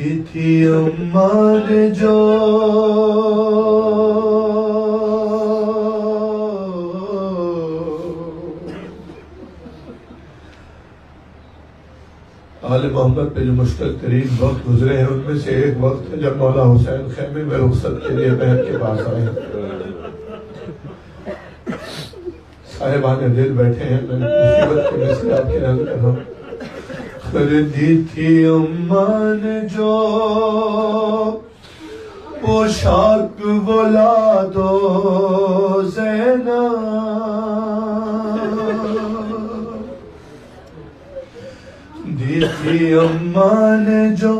دی تھی اماں نے جو آل محمد پہ جو مشکل ترین وقت گزرے ہیں ان میں سے ایک وقت ہے جب مولا حسین خیمے میں رخصت کے لیے بہن کے پاس آئے صاحبان دل بیٹھے ہیں، میں مصیبت کے مثل آپ کی نظر کر رہا ہوں. خریدی تھی اماں نے جو پوشاک بلا دو زینب، دی تھی اماں نے جو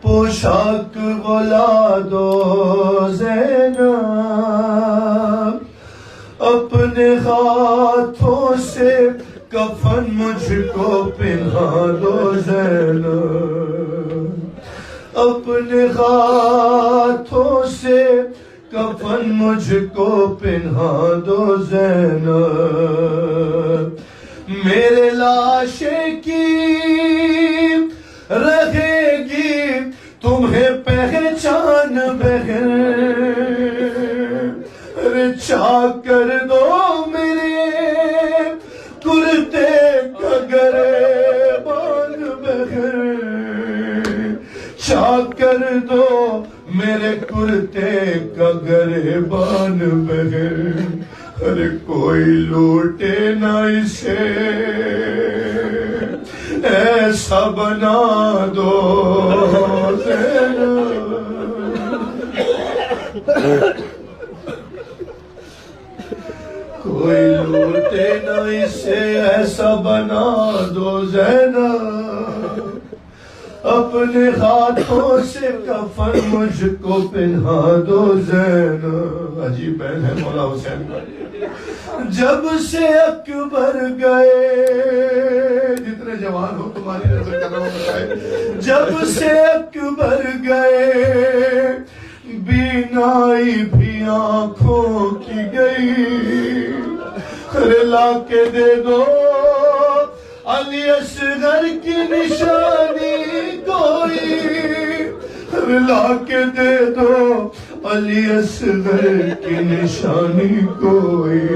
پوشاک بلا دو زینب، اپنے ہاتھوں سے کفن مجھ کو پہنا دو زینب، اپنے ہاتھوں سے کفن مجھ کو پہنا دو زینب، میرے لاشے کی رہے گی تمہیں پہچان بہن، چاک کر دو میرے کرتے کا گریبان بہن، چاک کر دو میرے کرتے کا گریبان بہن، ارے کوئی لوٹے نہ اسے ایسا بنا دو زینب، کوئی لوٹے نہ اسے ایسا بنا دو زینب، اپنے ہاتھوں سے کفن مجھ کو پہنا دو زینب. عجیب بہن ہے مولا حسین کا. جب سے اکبر گئے، جتنے جوان ہو تمہاری نظر کر رہا ہوں بتائے، جب سے اکبر گئے بینائی بھی آنکھوں کی گئی، لا کے دے دو علی اصغر کی نشانی کوئی، لا کے دے دو علی اصغر کی نشانی کوئی،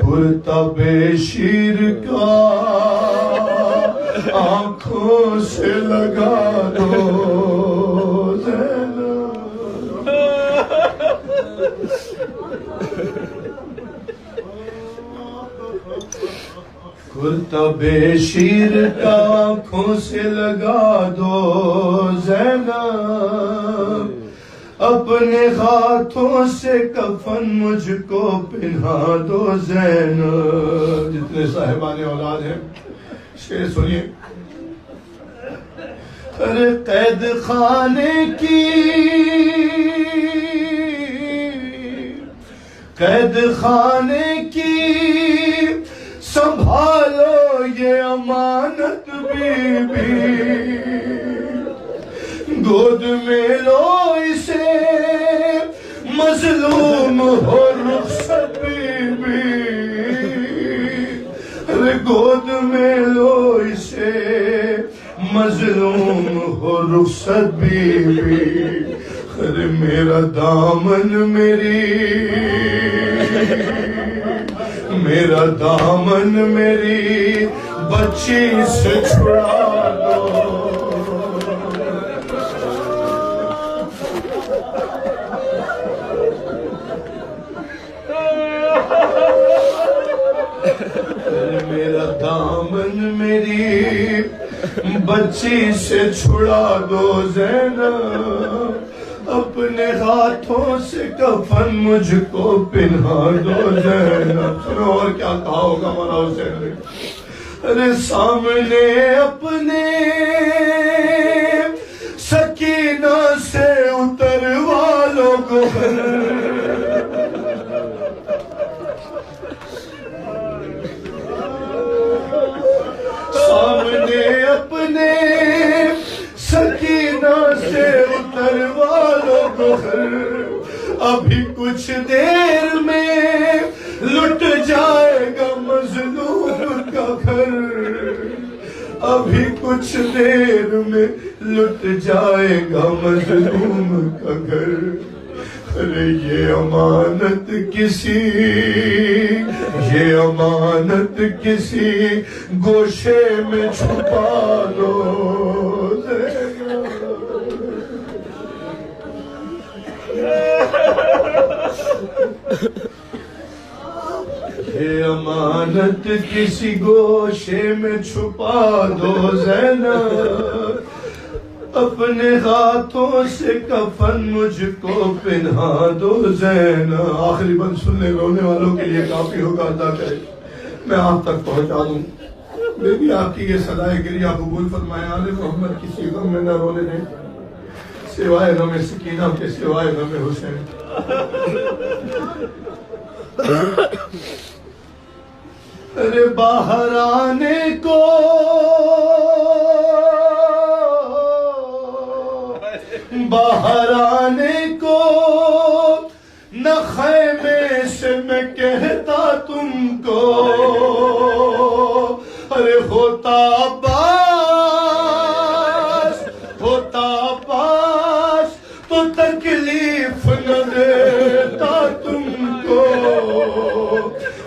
پرتاب شیر کا آنکھوں سے لگا دو زینب. کرتب شیر کا آنکھوں سے لگا دو زینب، اپنے ہاتھوں سے کفن مجھ کو پہنا دو زینب. جتنے صاحبان اولاد ہیں شعر سنیے. ارے قید خانے کی، قید خانے کی سنبھالو یہ امانت بی بی، گود میں لو اسے مظلوم ہو رخصت بی بی، ارے گود میں لو اسے مظلوم ہو رخصت بی بی، ارے میرا دامن میرا دامن میری بچی سے چھڑا دو. میرا دامن میری بچی سے چھڑا دو زینب، اپنے ہاتھوں سے کفن مجھ کو پہنا دو زینب. سنو اور کیا کہا ہوگا مولا حسین نے. ارے سامنے اپنے سکینہ سے اتروا لو گوہر، سامنے اپنے سکینہ سے اتروا لو گوہر، ابھی کچھ دیر میں لٹ جائے گا مظلوم کا گھر، ابھی کچھ دیر میں لٹ جائے گا مظلوم کا گھر. ارے یہ امانت کسی گوشے میں چھپا دو. یہ امانت کسی گوشے میں چھپا دو زینب. اپنے ہاتھوں سے کفن مجھ کو پہنا دو زینب. آخری بند سن لے، رونے والوں کے لیے کافی ہوگا، ادا کرے میں آپ تک پہنچا دوں. بے بی آپ کی یہ صدائے گریہ قبول فرمائے. آل محمد کسی غم میں نہ رونے دیں سوائے غم سکینہ کے، سوائے غم حسین. ارے باہر آنے کو نہ خیمے سے میں کہتا تم کو. ارے ہوتا پاس تو تکلیف نہ دیتا تم کو.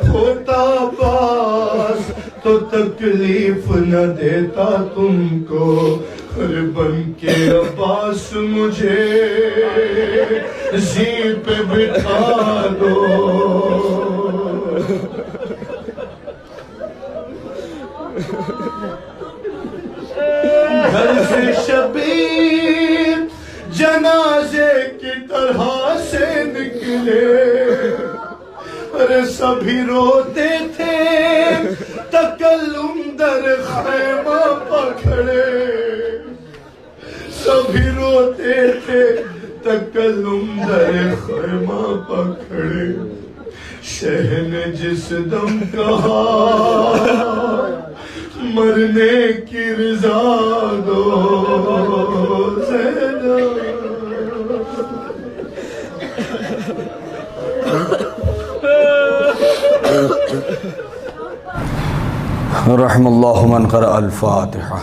ہوتا پاس تو تکلیف نہ دیتا تم کو. ارے بن کے عباس مجھے زین پہ بٹھا دو. گھر سے شبیر جنازے کی طرح سے نکلے. ارے سبھی روتے تھے تکلم در خیمہ پکڑے. سبھی روتے تھے تکلم در خیمہ پکڑے. شہ نے جس دم کہا مرنے کی رضا دو زینب. رحم اللہ من قرأ الفاتحہ.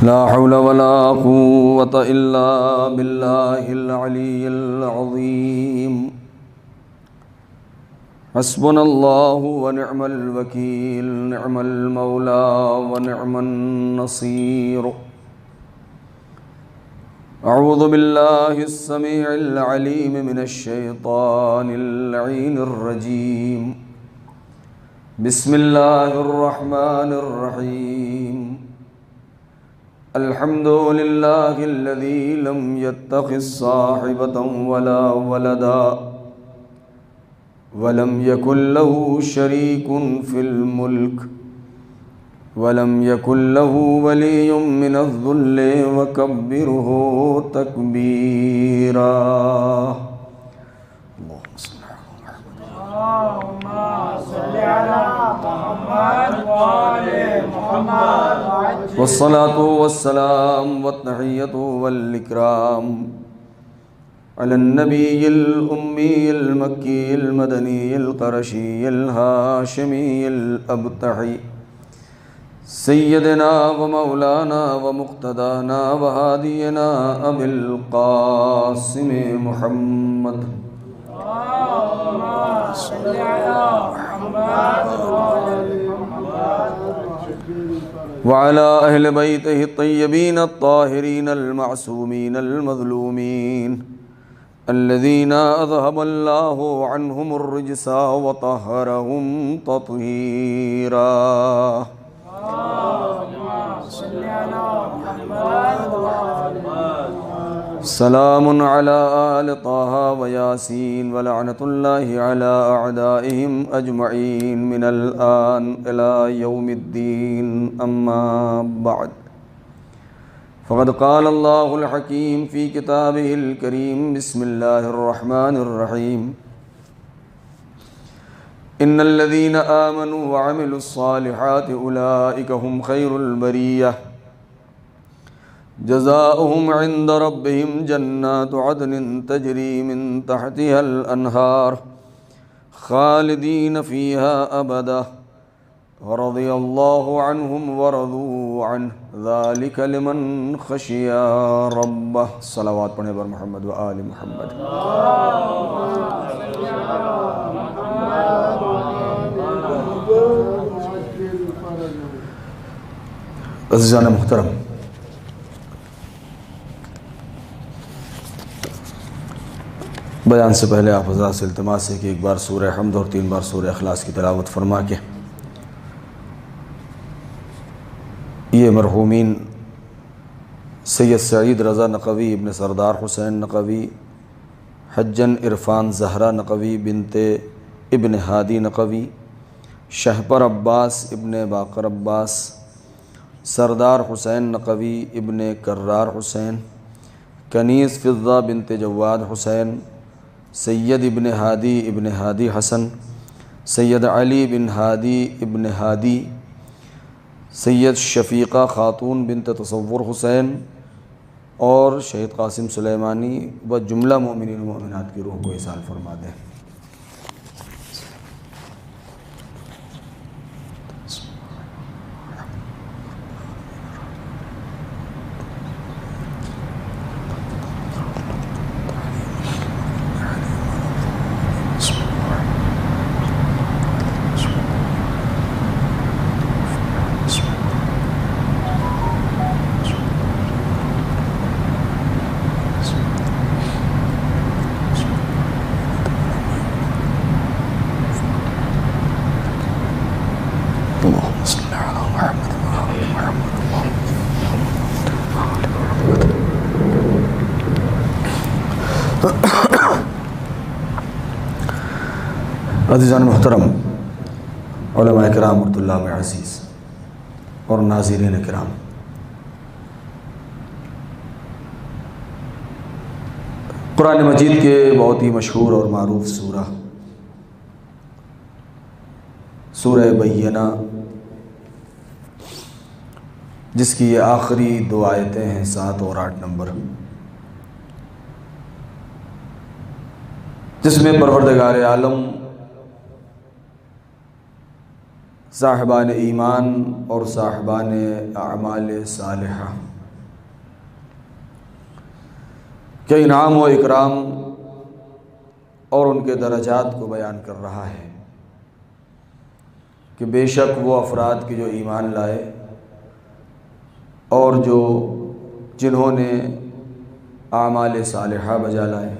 لا حول ولا قوة إلا بالله العلي العظيم. حسبنا الله ونعم الوكيل، نعم المولى ونعم النصير. أعوذ بالله السميع العليم من الشيطان اللعين الرجيم. بسم الله الرحمن الرحيم. الحمد لله الذي لم يتخذ صاحبة ولا ولدا ولم يكن له شريك في الملك ولم يكن له ولي من الذل وكبره تكبيرا. اللهم صل على محمد وآل محمد. والصلاة والسلام والتحية والإكرام على النبي الأمي المكي المدني القرشي الهاشمي الأبتحي سيدنا ومولانا ومقتدانا وهادينا أبي القاسم محمد. اللهم صل على محمد وعلى أهل بيته الطيبين الطاهرين المعصومين المظلومين الذين أذهب الله عنهم الرجس وطهرهم تطهيرا. اللهم صل على محمد سلام علی آل طه ویاسین ولعنۃ اللہ علی اعدائهم اجمعین من الآن الی یوم الدین اما بعد فقد قال اللہ الحکیم فی کتابہ الکریم بسم اللہ الرحمن الرحیم ان الذین آمنوا وعملوا الصالحات اولئک هم خیر البریہ جزاؤہم عند ربہم جنات عدن تجری من تحتها الانہار خالدین فیہا ابدا ورضی اللہ عنہم ورضوا عنہ ذالک لمن خشی ربہ۔ صلوات پڑھیں بر محمد و آل محمد۔ عزیزان محترم، بیان سے پہلے آپ حضرات سے التماس ہے کہ ایک بار سورہ حمد اور 3 بار سورہ اخلاص کی تلاوت فرما کے یہ مرحومین سید سعید رضا نقوی ابن سردار حسین نقوی، حجن عرفان زہرا نقوی بنت ابن ہادی نقوی، شہپر عباس ابن باقر عباس، سردار حسین نقوی ابن کرار حسین، کنیز فضہ بنت جواد حسین، سید ابن ہادی حسن، سید علی بن ہادی ابن ہادی، سید شفیقہ خاتون بنت تصور حسین اور شہید قاسم سلیمانی و جملہ مومنین و مومنات کی روح کو ایصال فرما دیں۔ عزیزان محترم، علماء کرام اور طلاب عزیز اور ناظرین کرام، قرآن مجید کے بہت ہی مشہور اور معروف سورہ بینہ، جس کی یہ آخری 2 آیتیں ہیں 7 اور 8 نمبر، جس میں پروردگار عالم صاحبان ایمان اور صاحبان اعمال صالحہ کے انعام و اکرام اور ان کے درجات کو بیان کر رہا ہے کہ بے شک وہ افراد کے جو ایمان لائے اور جنہوں نے اعمال صالحہ بجا لائے،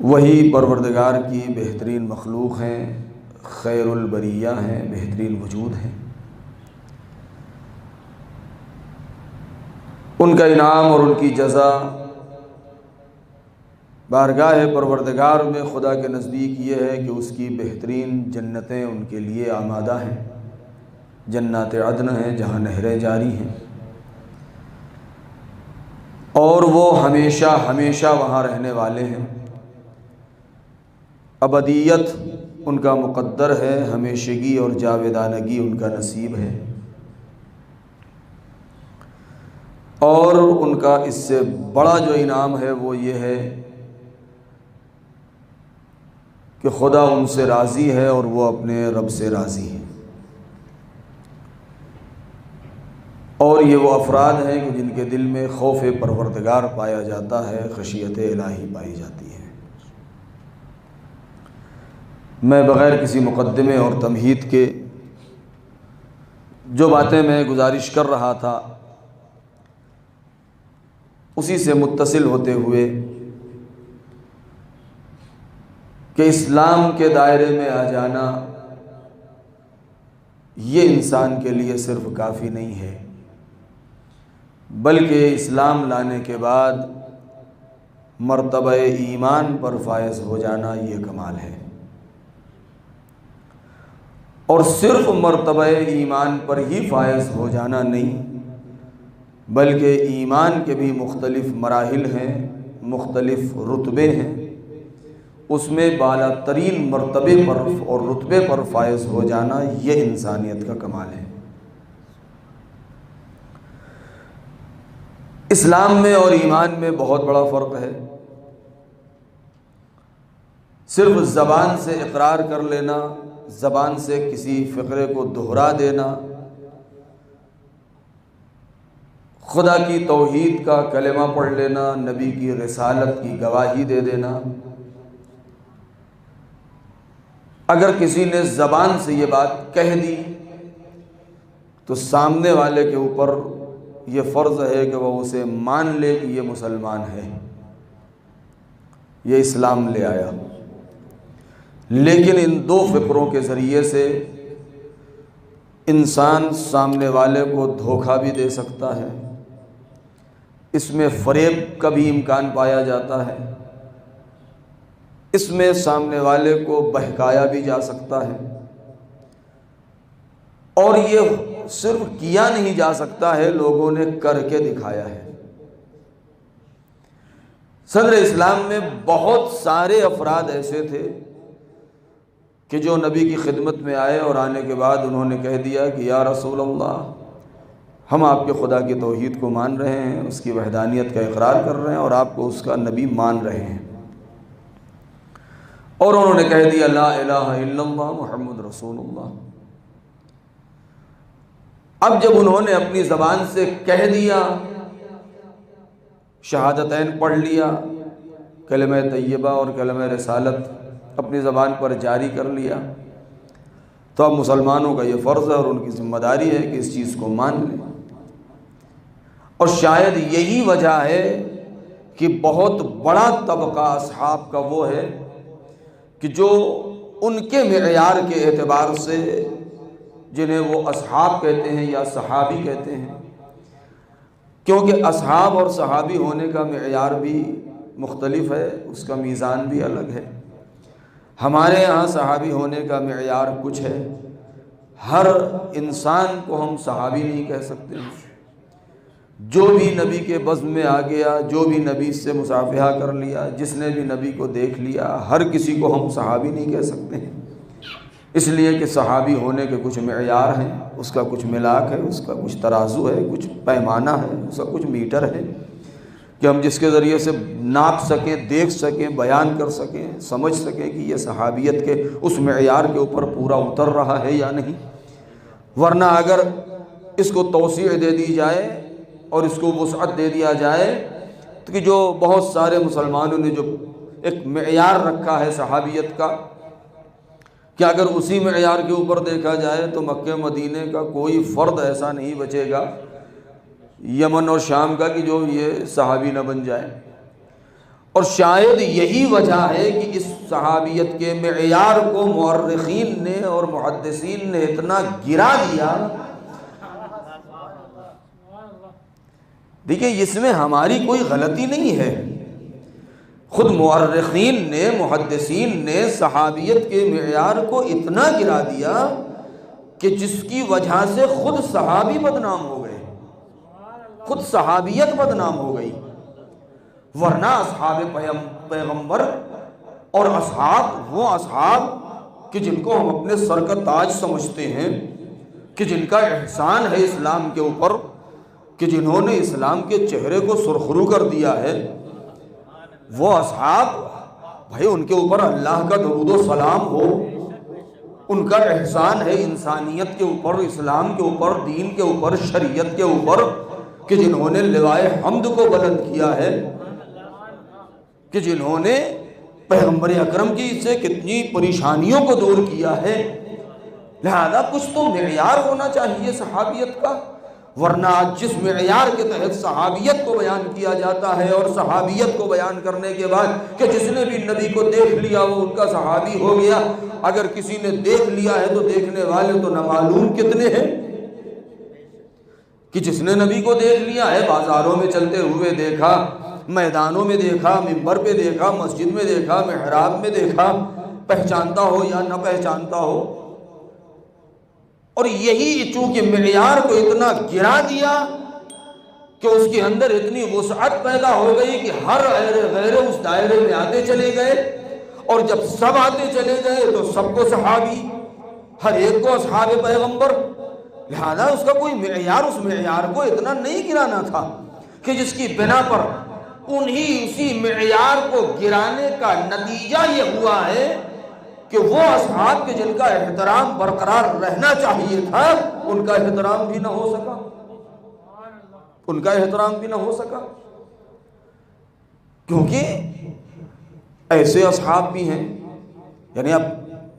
وہی پروردگار کی بہترین مخلوق ہیں، خیر البریہ ہیں، بہترین وجود ہیں۔ ان کا انعام اور ان کی جزا بارگاہ پروردگار میں خدا کے نزدیک یہ ہے کہ اس کی بہترین جنتیں ان کے لیے آمادہ ہیں، جنات عدن ہیں جہاں نہریں جاری ہیں، اور وہ ہمیشہ ہمیشہ وہاں رہنے والے ہیں۔ ابدیت ان کا مقدر ہے، ہمیشگی اور جاویدانگی ان کا نصیب ہے، اور ان کا اس سے بڑا جو انعام ہے وہ یہ ہے کہ خدا ان سے راضی ہے اور وہ اپنے رب سے راضی ہیں، اور یہ وہ افراد ہیں کہ جن کے دل میں خوف پروردگار پایا جاتا ہے، خشیت الہی پائی جاتی ہے۔ میں بغیر کسی مقدمے اور تمہید کے جو باتیں میں گزارش کر رہا تھا اسی سے متصل ہوتے ہوئے کہ اسلام کے دائرے میں آ جانا یہ انسان کے لیے صرف کافی نہیں ہے، بلکہ اسلام لانے کے بعد مرتبہ ایمان پر فائز ہو جانا یہ کمال ہے۔ اور صرف مرتبہ ایمان پر ہی فائز ہو جانا نہیں، بلکہ ایمان کے بھی مختلف مراحل ہیں، مختلف رتبے ہیں، اس میں بالا ترین مرتبے پر اور رتبے پر فائز ہو جانا یہ انسانیت کا کمال ہے۔ اسلام میں اور ایمان میں بہت بڑا فرق ہے۔ صرف زبان سے اقرار کر لینا، زبان سے کسی فقرے کو دہرا دینا، خدا کی توحید کا کلمہ پڑھ لینا، نبی کی رسالت کی گواہی دے دینا، اگر کسی نے زبان سے یہ بات کہہ دی تو سامنے والے کے اوپر یہ فرض ہے کہ وہ اسے مان لے کہ یہ مسلمان ہے، یہ اسلام لے آیا۔ لیکن ان دو فقروں کے ذریعے سے انسان سامنے والے کو دھوکہ بھی دے سکتا ہے، اس میں فریب کا بھی امکان پایا جاتا ہے، اس میں سامنے والے کو بہکایا بھی جا سکتا ہے، اور یہ صرف کیا نہیں جا سکتا ہے، لوگوں نے کر کے دکھایا ہے۔ صدر اسلام میں بہت سارے افراد ایسے تھے کہ جو نبی کی خدمت میں آئے اور آنے کے بعد انہوں نے کہہ دیا کہ یا رسول اللہ، ہم آپ کے خدا کی توحید کو مان رہے ہیں، اس کی وحدانیت کا اقرار کر رہے ہیں اور آپ کو اس کا نبی مان رہے ہیں، اور انہوں نے کہہ دیا لا الہ الا اللہ محمد رسول اللہ۔ اب جب انہوں نے اپنی زبان سے کہہ دیا، شہادتین پڑھ لیا، کلمہ طیبہ اور کلمہ رسالت اپنی زبان پر جاری کر لیا، تو اب مسلمانوں کا یہ فرض ہے اور ان کی ذمہ داری ہے کہ اس چیز کو مان لیں۔ اور شاید یہی وجہ ہے کہ بہت بڑا طبقہ اصحاب کا وہ ہے کہ جو ان کے معیار کے اعتبار سے، جنہیں وہ اصحاب کہتے ہیں یا صحابی کہتے ہیں، کیونکہ اصحاب اور صحابی ہونے کا معیار بھی مختلف ہے، اس کا میزان بھی الگ ہے۔ ہمارے ہاں صحابی ہونے کا معیار کچھ ہے، ہر انسان کو ہم صحابی نہیں کہہ سکتے، جو بھی نبی کے بزم میں آ گیا، جو بھی نبی سے مصافحہ کر لیا، جس نے بھی نبی کو دیکھ لیا، ہر کسی کو ہم صحابی نہیں کہہ سکتے ہیں، اس لیے کہ صحابی ہونے کے کچھ معیار ہیں، اس کا کچھ ملاک ہے، اس کا کچھ ترازو ہے، کچھ پیمانہ ہے، اس کا کچھ میٹر ہے کہ ہم جس کے ذریعے سے ناپ سکیں، دیکھ سکیں، بیان کر سکیں، سمجھ سکیں کہ یہ صحابیت کے اس معیار کے اوپر پورا اتر رہا ہے یا نہیں۔ ورنہ اگر اس کو توسیع دے دی جائے اور اس کو وسعت دے دیا جائے تو کہ جو بہت سارے مسلمانوں نے جو ایک معیار رکھا ہے صحابیت کا، کہ اگر اسی معیار کے اوپر دیکھا جائے تو مکہ مدینے کا کوئی فرد ایسا نہیں بچے گا، یمن اور شام کا، کہ جو یہ صحابی نہ بن جائے۔ اور شاید یہی وجہ ہے کہ اس صحابیت کے معیار کو مورخین نے اور محدثین نے اتنا گرا دیا۔ دیکھیں، اس میں ہماری کوئی غلطی نہیں ہے، خود مورخین نے، محدثین نے صحابیت کے معیار کو اتنا گرا دیا کہ جس کی وجہ سے خود صحابی بدنام ہو گئے، خود صحابیت بدنام ہو گئی۔ ورنہ اصحاب پیغمبر اور اصحاب، وہ اصحاب کہ جن کو ہم اپنے سر کا تاج سمجھتے ہیں، کہ جن کا احسان ہے اسلام کے اوپر، کہ جنہوں نے اسلام کے چہرے کو سرخرو کر دیا ہے، وہ اصحاب بھائی ان کے اوپر اللہ کا درود و سلام ہو، ان کا احسان ہے انسانیت کے اوپر، اسلام کے اوپر، دین کے اوپر، شریعت کے اوپر، کہ جنہوں نے لوائے حمد کو بلند کیا ہے، کہ جنہوں نے پیغمبر اکرم کی سے کتنی پریشانیوں کو دور کیا ہے۔ لہذا کچھ تو معیار ہونا چاہیے صحابیت کا، ورنہ جس معیار کے تحت صحابیت کو بیان کیا جاتا ہے، اور صحابیت کو بیان کرنے کے بعد کہ جس نے بھی نبی کو دیکھ لیا وہ ان کا صحابی ہو گیا، اگر کسی نے دیکھ لیا ہے تو دیکھنے والے تو نہ معلوم کتنے ہیں۔ کہ جس نے نبی کو دیکھ لیا ہے، بازاروں میں چلتے ہوئے دیکھا، میدانوں میں دیکھا، منبر پہ دیکھا، مسجد میں دیکھا، محراب میں دیکھا، پہچانتا ہو یا نہ پہچانتا ہو، اور یہی چونکہ معیار کو اتنا گرا دیا کہ اس کے اندر اتنی وسعت پیدا ہو گئی کہ ہر غیر اس دائرے میں آتے چلے گئے، اور جب سب آتے چلے گئے تو سب کو صحابی، ہر ایک کو اصحاب پیغمبر، لہذا اس کا کوئی معیار، اس معیار کو اتنا نہیں گرانا تھا کہ جس کی بنا پر اسی معیار کو گرانے کا نتیجہ یہ ہوا ہے کہ وہ اصحاب کے جن کا احترام برقرار رہنا چاہیے تھا ان کا احترام بھی نہ ہو سکا، ان کا احترام بھی نہ ہو سکا، کیونکہ ایسے اصحاب بھی ہیں. یعنی اب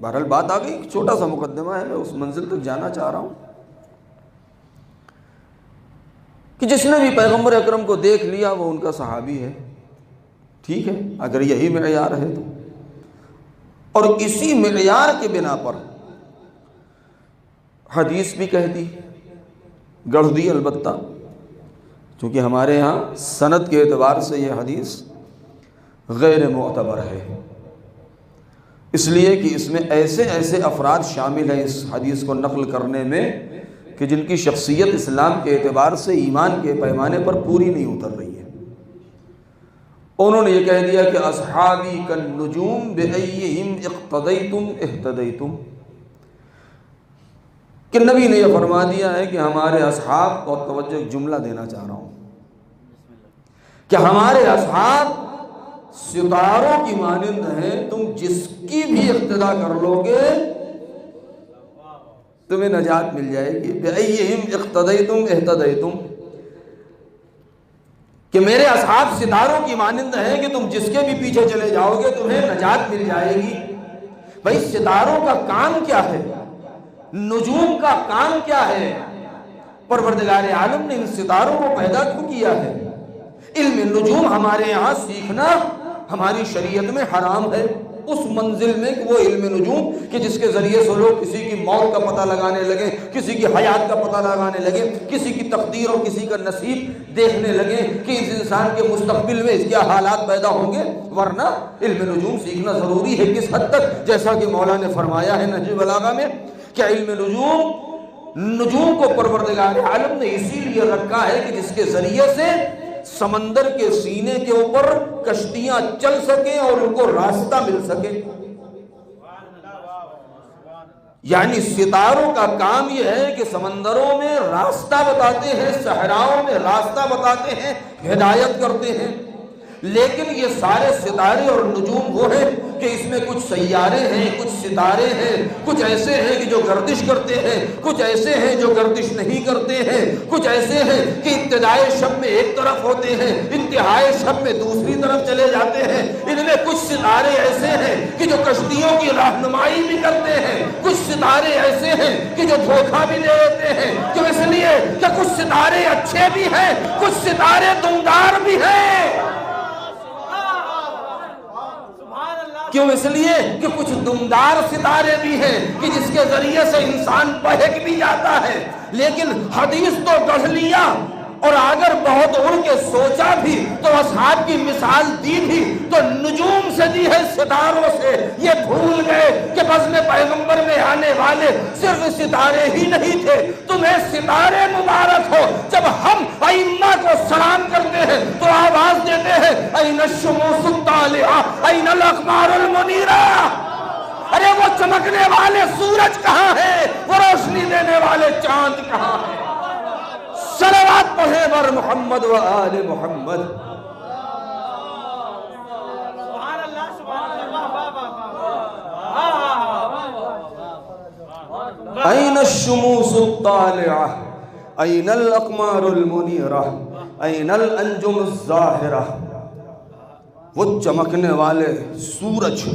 بہرحال بات آ گئی، ایک چھوٹا سا مقدمہ ہے، میں اس منزل تک جانا چاہ رہا ہوں کہ جس نے بھی پیغمبر اکرم کو دیکھ لیا وہ ان کا صحابی ہے. ٹھیک ہے، اگر یہی معیار ہے تو، اور اسی معیار کے بنا پر حدیث بھی کہتی، گڑھ دی، البتہ چونکہ ہمارے ہاں سند کے اعتبار سے یہ حدیث غیر معتبر ہے، اس لیے کہ اس میں ایسے ایسے افراد شامل ہیں اس حدیث کو نقل کرنے میں کہ جن کی شخصیت اسلام کے اعتبار سے ایمان کے پیمانے پر پوری نہیں اتر رہی ہے. انہوں نے یہ کہہ دیا کہ اصحابی کالنجوم بأیہم اقتدیتم اہتدیتم، کہ نبی نے یہ فرما دیا ہے کہ ہمارے اصحاب، اور توجہ ایک جملہ دینا چاہ رہا ہوں، کہ ہمارے اصحاب ستاروں کی مانند ہیں، تم جس کی بھی اقتدا کر لو گے تمہیں نجات مل جائے گی. بأیہم اقتدیتم اہتدیتم، کہ میرے اصحاب ستاروں کی مانند ہیں کہ تم جس کے بھی پیچھے چلے جاؤ گے تمہیں نجات مل جائے گی. بھائی ستاروں کا کام کیا ہے؟ نجوم کا کام کیا ہے؟ پروردگار عالم نے ان ستاروں کو پیدا کیوں کیا ہے؟ علم نجوم ہمارے یہاں سیکھنا ہماری شریعت میں حرام ہے، اس منزل میں کہ وہ علم نجوم کہ جس کے ذریعے سے لوگ کسی کی موت کا پتہ لگانے لگے، کسی کی حیات کا پتہ لگانے لگے، کسی کی تقدیر اور کسی کا نصیب دیکھنے لگے کہ اس انسان کے مستقبل میں اس کے حالات پیدا ہوں گے. ورنہ علم نجوم سیکھنا ضروری ہے. کس حد تک؟ جیسا کہ مولا نے فرمایا ہے نہج البلاغہ میں کہ علم نجوم کو پروردگار عالم نے اسی لیے رکھا ہے کہ جس کے ذریعے سے سمندر کے سینے کے اوپر کشتیاں چل سکیں اور ان کو راستہ مل سکے. یعنی ستاروں کا کام یہ ہے کہ سمندروں میں راستہ بتاتے ہیں، صحراؤں میں راستہ بتاتے ہیں، ہدایت کرتے ہیں. لیکن یہ سارے ستارے اور نجوم وہ ہیں کہ اس میں کچھ سیارے ہیں، کچھ ستارے ہیں، کچھ ایسے ہیں کہ جو گردش کرتے ہیں، کچھ ایسے ہیں جو گردش نہیں کرتے ہیں، کچھ ایسے ہیں کہ ابتدائے شب میں ایک طرف ہوتے ہیں، انتہائے شب میں دوسری طرف چلے جاتے ہیں. ان میں کچھ ستارے ایسے ہیں کہ جو کشتیوں کی رہنمائی بھی کرتے ہیں، کچھ ستارے ایسے ہیں کہ جو دھوکہ بھی دے دیتے ہیں. کیوں؟ اس لیے کہ کچھ ستارے اچھے بھی ہیں، کچھ ستارے دمدار بھی ہیں. کیوں؟ اس لیے کہ کچھ دمدار ستارے بھی ہیں کہ جس کے ذریعے سے انسان بہک بھی جاتا ہے. لیکن حدیث تو گڑھ لیا، اور اگر بہت اڑ کے سوچا بھی تو اصحاب کی مثال دی بھی تو نجوم سے دی ہے، ستاروں سے. یہ بھول گئے کہ بزم پیغمبر میں آنے والے صرف ستارے ہی نہیں تھے. تمہیں ستارے مبارک ہو. جب ہم ائمہ کو سلام کرتے ہیں تو آواز دیتے ہیں این الشموس الطالعہ این الاقمار المنیرہ. ارے وہ چمکنے والے سورج کہاں ہے؟ وہ روشنی دینے والے چاند کہاں ہیں؟ صلوات پڑھیں بر محمد و آل محمد. این الشموس الطالعہ این الاقمار المنیرہ این الانجم الظاہرہ. وہ چمکنے والے سورج،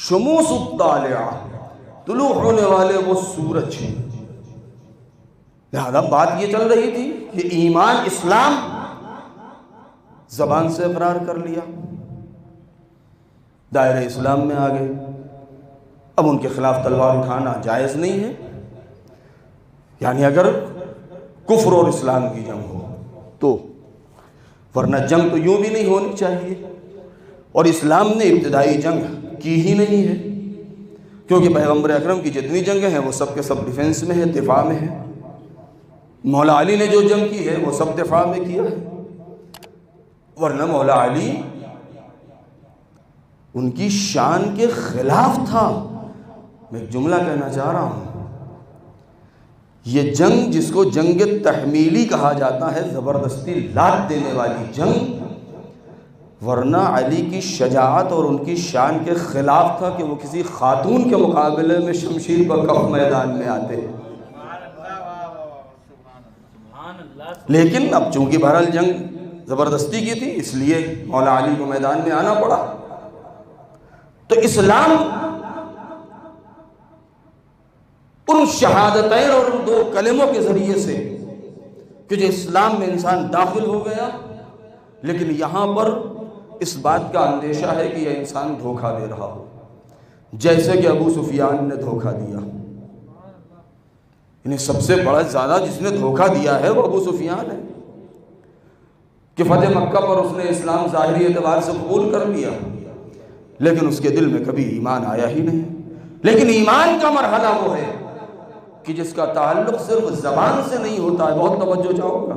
شموس الطالعہ، طلوع ہونے والے وہ سورج. لہذا بات یہ چل رہی تھی کہ ایمان اسلام زبان سے اقرار کر لیا، دائرہ اسلام میں آ گئے. اب ان کے خلاف تلوار اٹھانا جائز نہیں ہے. یعنی اگر کفر اور اسلام کی جنگ ہو تو، ورنہ جنگ تو یوں بھی نہیں ہونی چاہیے. اور اسلام نے ابتدائی جنگ کی ہی نہیں ہے، کیونکہ پیغمبر اکرم کی جتنی جنگیں ہیں وہ سب کے سب ڈیفنس میں ہے، دفاع میں ہے. مولا علی نے جو جنگ کی ہے وہ سب دفاع میں کیا ہے. ورنہ مولا علی ان کی شان کے خلاف تھا. میں ایک جملہ کہنا چاہ رہا ہوں، یہ جنگ جس کو جنگ تحمیلی کہا جاتا ہے، زبردستی لات دینے والی جنگ، ورنہ علی کی شجاعت اور ان کی شان کے خلاف تھا کہ وہ کسی خاتون کے مقابلے میں شمشیر پر کف میدان میں آتے. لیکن اب چونکہ بہرحال جنگ زبردستی کی تھی، اس لیے مولا علی کو میدان میں آنا پڑا. تو اسلام ان شہادتین اور ان 2 کلموں کے ذریعے سے کہ جو اسلام میں انسان داخل ہو گیا، لیکن یہاں پر اس بات کا اندیشہ ہے کہ یہ انسان دھوکہ دے رہا ہو، جیسے کہ ابو سفیان نے دھوکہ دیا. انہیں سب سے بڑا زیادہ جس نے دھوکہ دیا ہے وہ ابو سفیان ہے کہ فتح مکہ پر اس نے اسلام ظاہری اعتبار سے قبول کر لیا، لیکن اس کے دل میں کبھی ایمان آیا ہی نہیں. لیکن ایمان کا مرحلہ وہ ہے کہ جس کا تعلق صرف زبان سے نہیں ہوتا ہے. بہت توجہ چاہوں گا،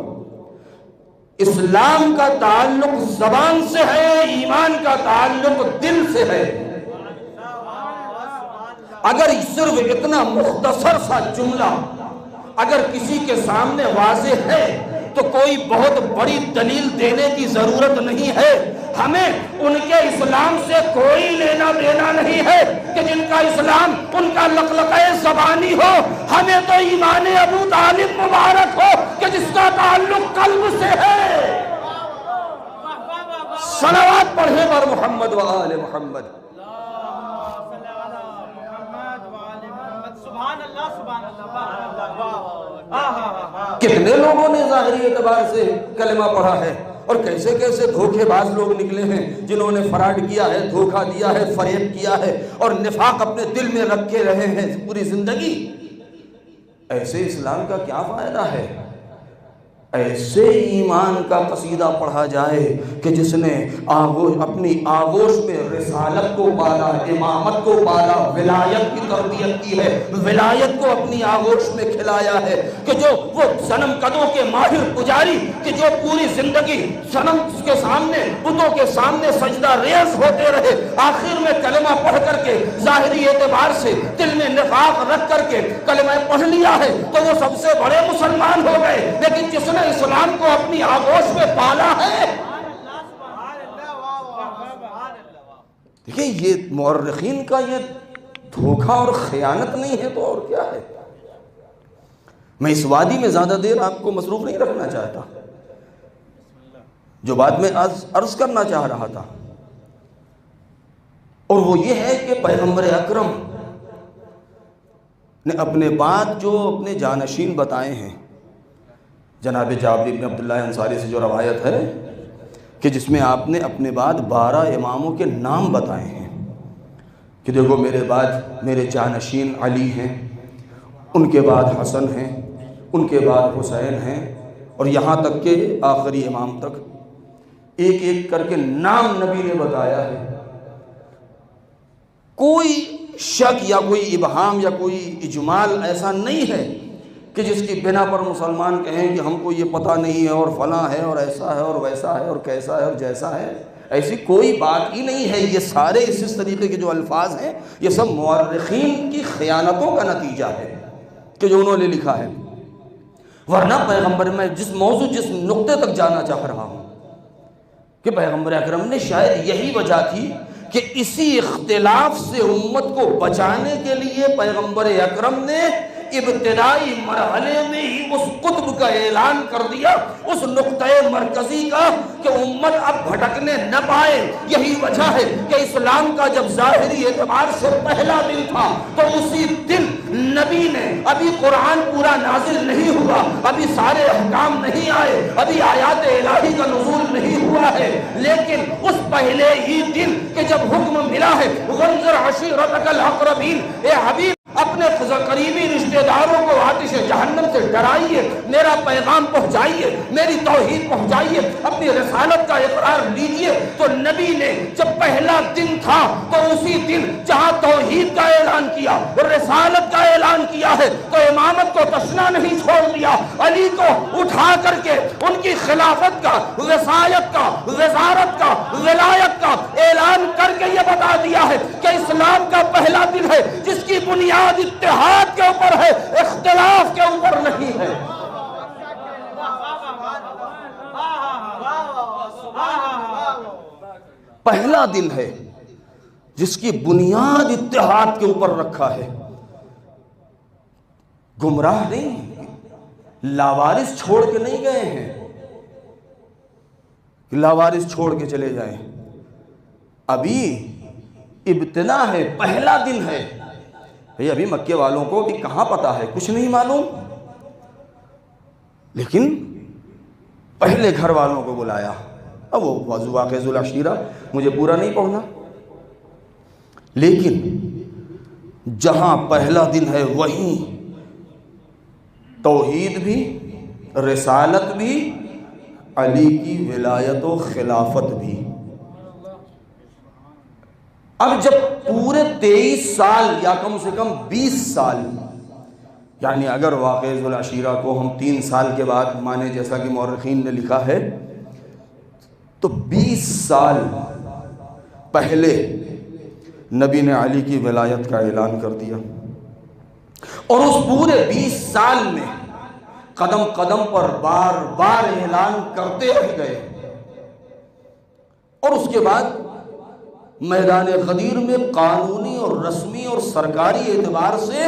اسلام کا تعلق زبان سے ہے، ایمان کا تعلق دل سے ہے. اگر صرف اتنا مختصر سا جملہ اگر کسی کے سامنے واضح ہے تو کوئی بہت بڑی دلیل دینے کی ضرورت نہیں ہے. ہمیں ان کے اسلام سے کوئی لینا دینا نہیں ہے کہ جن کا اسلام ان کا لقلقہ زبانی ہو. ہمیں تو ایمان ابو طالب مبارک ہو کہ جس کا تعلق قلب سے ہے. صلوات پڑھیں بر محمد و آل محمد. کتنے لوگوں نے ظاہری اعتبار سے کلمہ پڑھا ہے اور کیسے کیسے دھوکے باز لوگ نکلے ہیں جنہوں نے فراڈ کیا ہے، دھوکہ دیا ہے، فریب کیا ہے اور نفاق اپنے دل میں رکھے رہے ہیں پوری زندگی. ایسے اسلام کا کیا فائدہ ہے؟ ایسے ایمان کا قصیدہ پڑھا جائے کہ جس نے اپنی آغوش میں رسالت کو پالا، امامت کو پالا، ولایت کی تربیت کی ہے، ولایت کو اپنی آغوش میں کھلایا ہے. کہ جو وہ صنم قدوں کے ماہر پجاری کہ جو پوری زندگی صنم کے سامنے، بتوں کے سامنے سجدہ ریز ہوتے رہے، آخر میں کلمہ پڑھ کر کے ظاہری اعتبار سے دل میں نفاق رکھ کر کے کلمہ پڑھ لیا ہے تو وہ سب سے بڑے مسلمان ہو گئے. لیکن جس نے اسلام کو اپنی آغوش میں پالا ہے، دیکھیں یہ مورخین کا یہ دھوکہ اور خیانت نہیں ہے تو اور کیا ہے. میں اس وادی میں زیادہ دیر آپ کو مصروف نہیں رکھنا چاہتا. جو بات میں عرض کرنا چاہ رہا تھا اور وہ یہ ہے کہ پیغمبر اکرم نے اپنے بعد جو اپنے جانشین بتائے ہیں، جناب جابر بن عبداللہ انصاری سے جو روایت ہے کہ جس میں آپ نے اپنے بعد 12 اماموں کے نام بتائے ہیں کہ دیکھو میرے بعد میرے جانشین علی ہیں، ان کے بعد حسن ہیں، ان کے بعد حسین ہیں، اور یہاں تک کہ آخری امام تک ایک ایک کر کے نام نبی نے بتایا ہے. کوئی شک یا کوئی ابہام یا کوئی اجمال ایسا نہیں ہے کہ جس کی بنا پر مسلمان کہیں کہ ہم کو یہ پتہ نہیں ہے اور فلاں ہے اور ایسا ہے اور ویسا ہے اور کیسا ہے اور جیسا ہے. ایسی کوئی بات ہی نہیں ہے. یہ سارے اس طریقے کے جو الفاظ ہیں یہ سب مورخین کی خیانتوں کا نتیجہ ہے کہ جو انہوں نے لکھا ہے. ورنہ پیغمبر، میں جس موضوع جس نقطے تک جانا چاہ رہا ہوں کہ پیغمبر اکرم نے شاید یہی وجہ تھی کہ اسی اختلاف سے امت کو بچانے کے لیے پیغمبر اکرم نے ابتدائی مرحلے میں ہی اس قطب کا اعلان کر دیا، اس نقطۂ مرکزی کا کہ امت اب بھٹکنے نہ پائے. یہی وجہ ہے کہ اسلام کا جب ظاہری اعتبار سے پہلا دن تھا تو اسی دن نبی نے، ابھی قرآن پورا نازل نہیں ہوا، ابھی سارے احکام نہیں آئے، ابھی آیات الہی کا نزول نہیں ہوا ہے، لیکن اس پہلے ہی دن کہ جب حکم ملا ہے وَانذِرْ عَشِيرَتَكَ الْأَقْرَبِينَ، اے حبیب اپنے قریبی رشتہ داروں کو آتش جہنم سے ڈرائیے، میرا پیغام پہنچائیے، میری توحید پہنچائیے، اپنی رسالت کا اقرار لیجئے۔ تو نبی نے جب پہلا دن تھا تو اسی دن جہاں توحید کا اعلان کیا اور رسالت کا اعلان کیا ہے تو امامت کو تشنا نہیں چھوڑ دیا، علی کو اٹھا کر کے ان کی خلافت کا، وصایت کا، وزارت کا، ولایت کا اعلان کر کے یہ بتا دیا ہے کہ اسلام کا پہلا دن ہے جس کی بنیاد اتحاد کے اوپر ہے، اختلاف کے اوپر نہیں ہے۔ پہلا دن ہے جس کی بنیاد اتحاد کے اوپر رکھا ہے۔ گمراہ نہیں، لاوارث چھوڑ کے نہیں گئے ہیں، لاوارث چھوڑ کے چلے جائیں۔ ابھی ابتدا ہے، پہلا دن ہے۔ ابھی مکے والوں کو بھی کہاں پتا ہے، کچھ نہیں معلوم، لیکن پہلے گھر والوں کو بلایا۔ اب وہ واقع ذو العشیرہ مجھے پورا نہیں پڑھنا، لیکن جہاں پہلا دن ہے وہیں توحید بھی، رسالت بھی، علی کی ولایت و خلافت بھی۔ اب جب پورے 23 سال یا کم سے کم 20 سال، یعنی اگر واقع ذو العشیرہ کو ہم 3 سال کے بعد مانے جیسا کہ مورخین نے لکھا ہے، تو 20 سال پہلے نبی نے علی کی ولایت کا اعلان کر دیا، اور اس پورے 20 سال میں قدم قدم پر بار بار اعلان کرتے رہ گئے، اور اس کے بعد میدان غدیر میں قانونی اور رسمی اور سرکاری اعتبار سے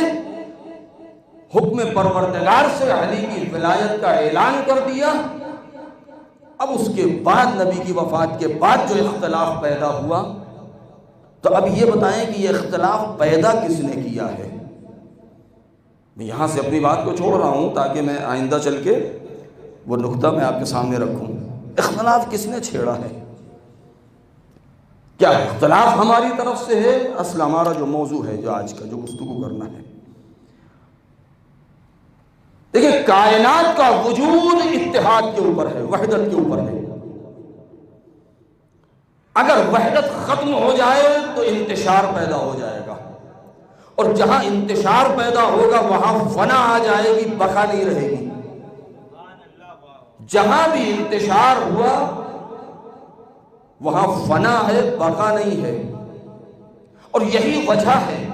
حکم پروردگار سے علی کی ولایت کا اعلان کر دیا۔ اب اس کے بعد نبی کی وفات کے بعد جو اختلاف پیدا ہوا، تو اب یہ بتائیں کہ یہ اختلاف پیدا کس نے کیا ہے؟ میں یہاں سے اپنی بات کو چھوڑ رہا ہوں تاکہ میں آئندہ چل کے وہ نقطہ میں آپ کے سامنے رکھوں۔ اختلاف کس نے چھیڑا ہے؟ کیا اختلاف ہماری طرف سے ہے؟ اصل ہمارا جو موضوع ہے، جو آج کا جو گفتگو کرنا ہے، دیکھیں کائنات کا وجود اتحاد کے اوپر ہے، وحدت کے اوپر ہے۔ اگر وحدت ختم ہو جائے تو انتشار پیدا ہو جائے گا، اور جہاں انتشار پیدا ہوگا وہاں فنا آ جائے گی، بقا نہیں رہے گی۔ جہاں بھی انتشار ہوا وہاں فنا ہے، بقا نہیں ہے۔ اور یہی وجہ ہے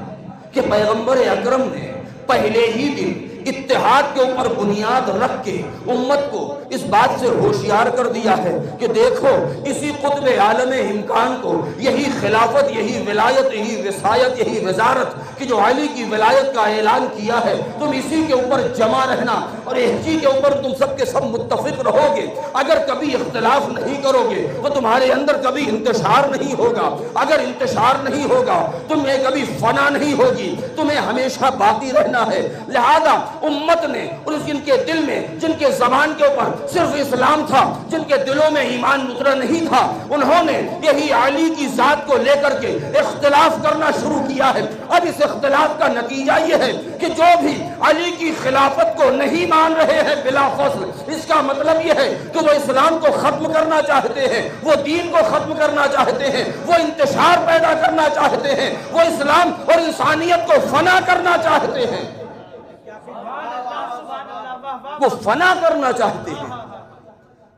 کہ پیغمبر اکرم نے پہلے ہی دن اتحاد کے اوپر بنیاد رکھ کے امت کو اس بات سے ہوشیار کر دیا ہے کہ دیکھو اسی قطب عالم امکان کو، یہی خلافت، یہی ولایت، یہی وصایت، یہی وزارت کہ جو علی کی ولایت کا اعلان کیا ہے، تم اسی کے اوپر جمع رہنا اور اسی کے اوپر تم سب کے سب متفق رہو گے۔ اگر کبھی اختلاف نہیں کرو گے تو تمہارے اندر کبھی انتشار نہیں ہوگا، اگر انتشار نہیں ہوگا تمہیں کبھی فنا نہیں ہوگی، تمہیں ہمیشہ باقی رہنا ہے۔ لہذا امت نے، اور جن کے دل میں، جن کے زبان کے اوپر صرف اسلام تھا، جن کے دلوں میں ایمان اترا نہیں تھا، انہوں نے یہی علی کی ذات کو لے کر کے اختلاف کرنا شروع کیا ہے۔ اب اس اختلاف کا نتیجہ یہ ہے کہ جو بھی علی کی خلافت کو نہیں مان رہے ہیں بلا فصل، اس کا مطلب یہ ہے کہ وہ اسلام کو ختم کرنا چاہتے ہیں، وہ دین کو ختم کرنا چاہتے ہیں، وہ انتشار پیدا کرنا چاہتے ہیں، وہ اسلام اور انسانیت کو فنا کرنا چاہتے ہیں، وہ فنا کرنا چاہتے ہیں،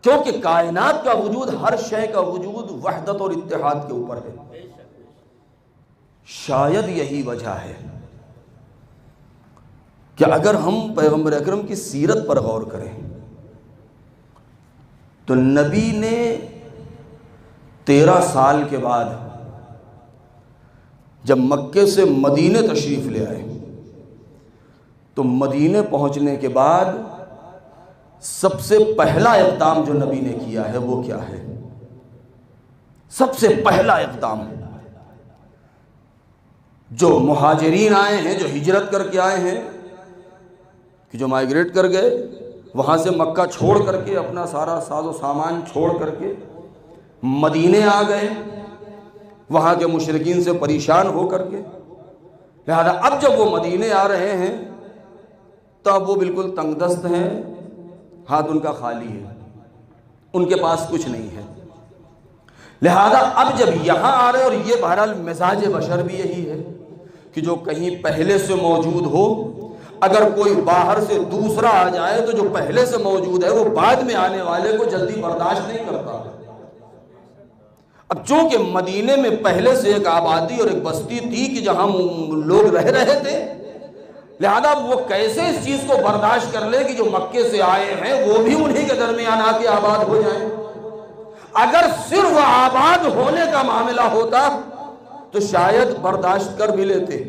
کیونکہ کائنات کا وجود، ہر شے کا وجود وحدت اور اتحاد کے اوپر ہے۔ شاید یہی وجہ ہے کہ اگر ہم پیغمبر اکرم کی سیرت پر غور کریں تو نبی نے 13 سال کے بعد جب مکے سے مدینے تشریف لے آئے تو مدینے پہنچنے کے بعد سب سے پہلا اقدام جو نبی نے کیا ہے وہ کیا ہے؟ سب سے پہلا اقدام جو مہاجرین آئے ہیں، جو ہجرت کر کے آئے ہیں، کہ جو مائیگریٹ کر گئے، وہاں سے مکہ چھوڑ کر کے اپنا سارا ساز و سامان چھوڑ کر کے مدینے آ گئے، وہاں کے مشرکین سے پریشان ہو کر کے، لہذا اب جب وہ مدینے آ رہے ہیں تب وہ بالکل تنگ دست ہیں، ہاتھ ان کا خالی ہے، ان کے پاس کچھ نہیں ہے۔ لہذا اب جب یہاں آ رہے، اور یہ بہرحال مزاج بشر بھی یہی ہے کہ جو کہیں پہلے سے موجود ہو، اگر کوئی باہر سے دوسرا آ جائے تو جو پہلے سے موجود ہے وہ بعد میں آنے والے کو جلدی برداشت نہیں کرتا۔ اب چونکہ مدینے میں پہلے سے ایک آبادی اور ایک بستی تھی کہ جہاں لوگ رہ رہے تھے، لہذا وہ کیسے اس چیز کو برداشت کر لے کہ جو مکے سے آئے ہیں وہ بھی انہی کے درمیان آ کے آباد ہو جائیں۔ اگر صرف آباد ہونے کا معاملہ ہوتا تو شاید برداشت کر بھی لیتے،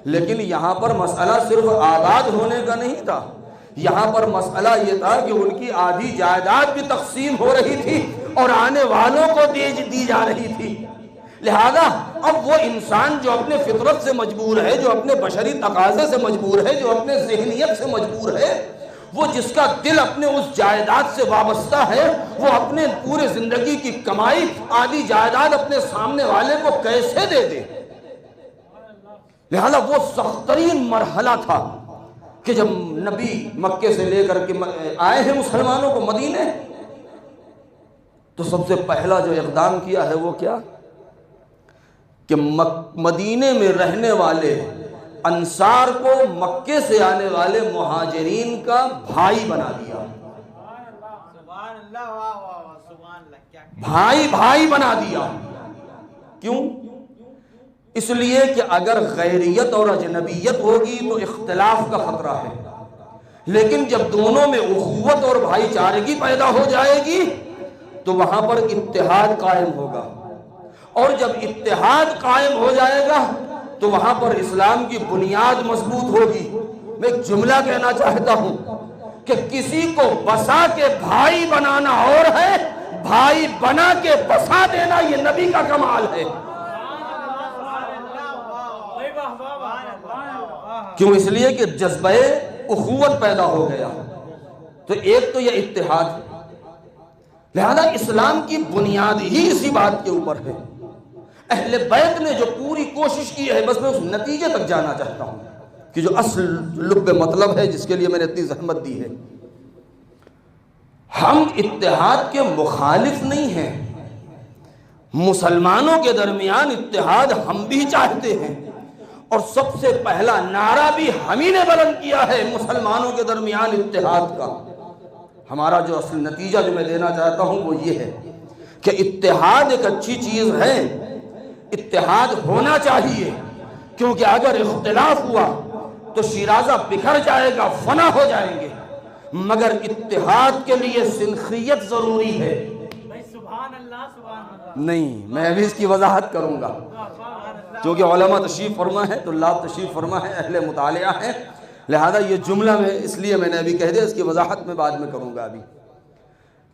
لیکن یہاں پر مسئلہ صرف آباد ہونے کا نہیں تھا، یہاں پر مسئلہ یہ تھا کہ ان کی آدھی جائیداد بھی تقسیم ہو رہی تھی اور آنے والوں کو دی جا رہی تھی۔ لہذا اب وہ انسان جو اپنے فطرت سے مجبور ہے، جو اپنے بشری تقاضے سے مجبور ہے، جو اپنے ذہنیت سے مجبور ہے، وہ جس کا دل اپنے اس جائیداد سے وابستہ ہے، وہ اپنے پورے زندگی کی کمائی آدھی جائیداد اپنے سامنے والے کو کیسے دے دے؟ لہذا وہ سخت ترین مرحلہ تھا کہ جب نبی مکے سے لے کر کے آئے ہیں مسلمانوں کو مدینے، تو سب سے پہلا جو اقدام کیا ہے وہ کیا کہ مدینے میں رہنے والے انصار کو مکے سے آنے والے مہاجرین کا بھائی بنا دیا۔ بھائی بنا دیا۔ کیوں؟ اس لیے کہ اگر غیریت اور اجنبیت ہوگی تو اختلاف کا خطرہ ہے، لیکن جب دونوں میں اخوت اور بھائی چارگی پیدا ہو جائے گی تو وہاں پر اتحاد قائم ہوگا، اور جب اتحاد قائم ہو جائے گا تو وہاں پر اسلام کی بنیاد مضبوط ہوگی۔ میں ایک جملہ کہنا چاہتا ہوں کہ کسی کو بسا کے بھائی بنانا اور ہے، بھائی بنا کے بسا دینا یہ نبی کا کمال ہے۔ کیوں؟ اس لیے کہ جذبہ اخوت پیدا ہو گیا۔ تو ایک تو یہ اتحاد، لہذا اسلام کی بنیاد ہی اسی بات کے اوپر ہے۔ اہل بیت نے جو پوری کوشش کی ہے، بس میں اس نتیجے تک جانا چاہتا ہوں کہ جو اصل لب مطلب ہے جس کے لیے میں نے اتنی زحمت دی ہے۔ ہم اتحاد کے مخالف نہیں ہیں، مسلمانوں کے درمیان اتحاد ہم بھی چاہتے ہیں، اور سب سے پہلا نعرہ بھی ہم ہی نے بلند کیا ہے مسلمانوں کے درمیان اتحاد کا۔ ہمارا جو اصل نتیجہ جو میں دینا چاہتا ہوں وہ یہ ہے کہ اتحاد ایک اچھی چیز ہے، اتحاد ہونا چاہیے، کیونکہ اگر اختلاف ہوا تو شیرازہ بکھر جائے گا، فنا ہو جائیں گے، مگر اتحاد کے لیے سنخیت ضروری ہے۔ نہیں، میں ابھی اس کی وضاحت کروں گا، کیونکہ علماء تشریف فرما ہے، طلاب تشریف فرما ہے، اہل مطالعہ ہیں، لہذا یہ جملہ میں اس لیے میں نے ابھی کہہ دیا، اس کی وضاحت میں بعد میں کروں گا ابھی،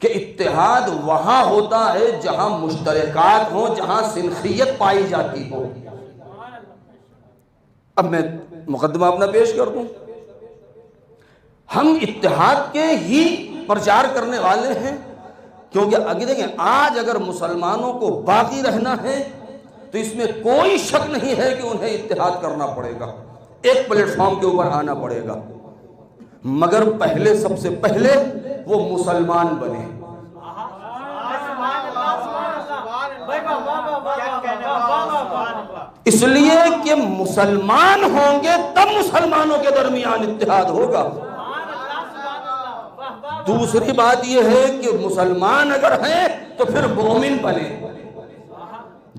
کہ اتحاد وہاں ہوتا ہے جہاں مشترکات ہوں، جہاں سنخیت پائی جاتی ہو۔ اب میں مقدمہ اپنا پیش کر دوں، ہم اتحاد کے ہی پرچار کرنے والے ہیں، کیونکہ آگے دیکھیں، آج اگر مسلمانوں کو باقی رہنا ہے تو اس میں کوئی شک نہیں ہے کہ انہیں اتحاد کرنا پڑے گا، ایک پلیٹ فارم کے اوپر آنا پڑے گا، مگر پہلے سب سے پہلے وہ مسلمان بنے۔ اس لیے کہ مسلمان ہوں گے تب مسلمانوں کے درمیان اتحاد ہوگا۔ دوسری بات یہ ہے کہ مسلمان اگر ہیں تو پھر مومن بنے،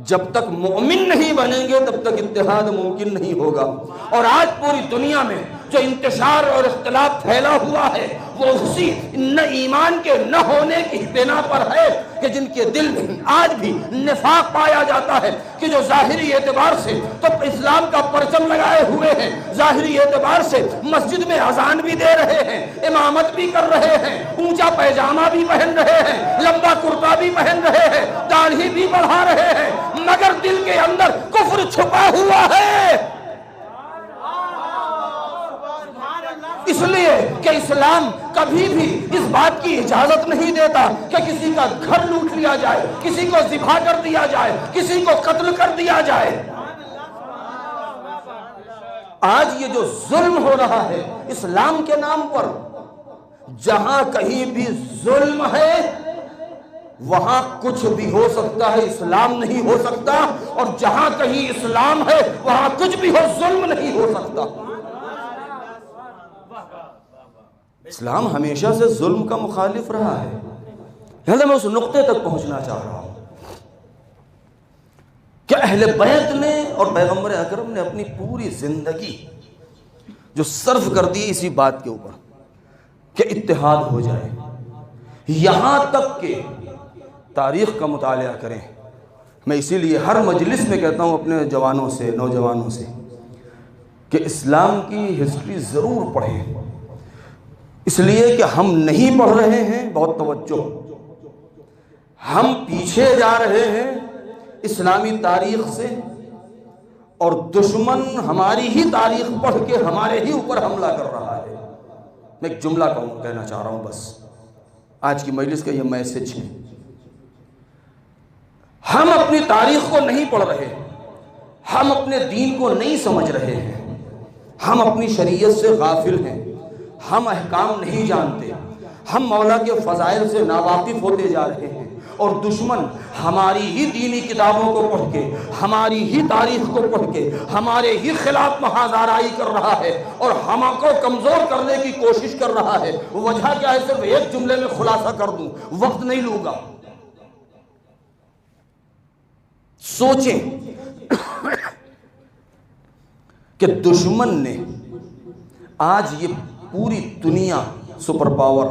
جب تک مومن نہیں بنیں گے تب تک اتحاد ممکن نہیں ہوگا۔ اور آج پوری دنیا میں جو انتشار اور اختلاف پھیلا ہوا ہے وہ اسی نہ ایمان کے نہ ہونے کی بنا پر ہے کہ جن کے دل میں آج بھی نفاق پایا جاتا ہے، کہ جو ظاہری اعتبار سے تو اسلام کا پرچم لگائے ہوئے ہیں، ظاہری اعتبار سے مسجد میں اذان بھی دے رہے ہیں، امامت بھی کر رہے ہیں، اونچا پیجامہ بھی پہن رہے ہیں، لمبا کرتا بھی پہن رہے ہیں، داڑھی بھی بڑھا رہے ہیں، مگر دل کے اندر کفر چھپا ہوا ہے۔ اس لیے کہ اسلام کبھی بھی اس بات کی اجازت نہیں دیتا کہ کسی کا گھر لوٹ لیا جائے، کسی کو ذبح کر دیا جائے، کسی کو قتل کر دیا جائے۔ آج یہ جو ظلم ہو رہا ہے اسلام کے نام پر، جہاں کہیں بھی ظلم ہے وہاں کچھ بھی ہو سکتا ہے، اسلام نہیں ہو سکتا، اور جہاں کہیں اسلام ہے وہاں کچھ بھی ہو، ظلم نہیں ہو سکتا۔ اسلام ہمیشہ سے ظلم کا مخالف رہا ہے۔ لہذا میں اس نقطے تک پہنچنا چاہ رہا ہوں کہ اہل بیت نے اور پیغمبر اکرم نے اپنی پوری زندگی جو صرف کر دی اسی بات کے اوپر کہ اتحاد ہو جائے، یہاں تک کہ تاریخ کا مطالعہ کریں۔ میں اسی لیے ہر مجلس میں کہتا ہوں اپنے جوانوں سے، نوجوانوں سے، کہ اسلام کی ہسٹری ضرور پڑھیں، اس لیے کہ ہم نہیں پڑھ رہے ہیں، بہت توجہ، ہم پیچھے جا رہے ہیں اسلامی تاریخ سے، اور دشمن ہماری ہی تاریخ پڑھ کے ہمارے ہی اوپر حملہ کر رہا ہے۔ میں ایک جملہ کہنا چاہ رہا ہوں، بس آج کی مجلس کا یہ میسج ہے۔ ہم اپنی تاریخ کو نہیں پڑھ رہے، ہم اپنے دین کو نہیں سمجھ رہے ہیں، ہم اپنی شریعت سے غافل ہیں، ہم احکام نہیں جانتے، ہم مولا کے فضائل سے ناواقف ہوتے جا رہے ہیں، اور دشمن ہماری ہی دینی کتابوں کو پڑھ کے، ہماری ہی تاریخ کو پڑھ کے ہمارے ہی خلاف محاذ آرائی کر رہا ہے اور ہم کو کمزور کرنے کی کوشش کر رہا ہے۔ وجہ کیا ہے؟ صرف ایک جملے میں خلاصہ کر دوں، وقت نہیں لوں گا۔ سوچیں کہ دشمن نے آج یہ پوری دنیا، سپر پاور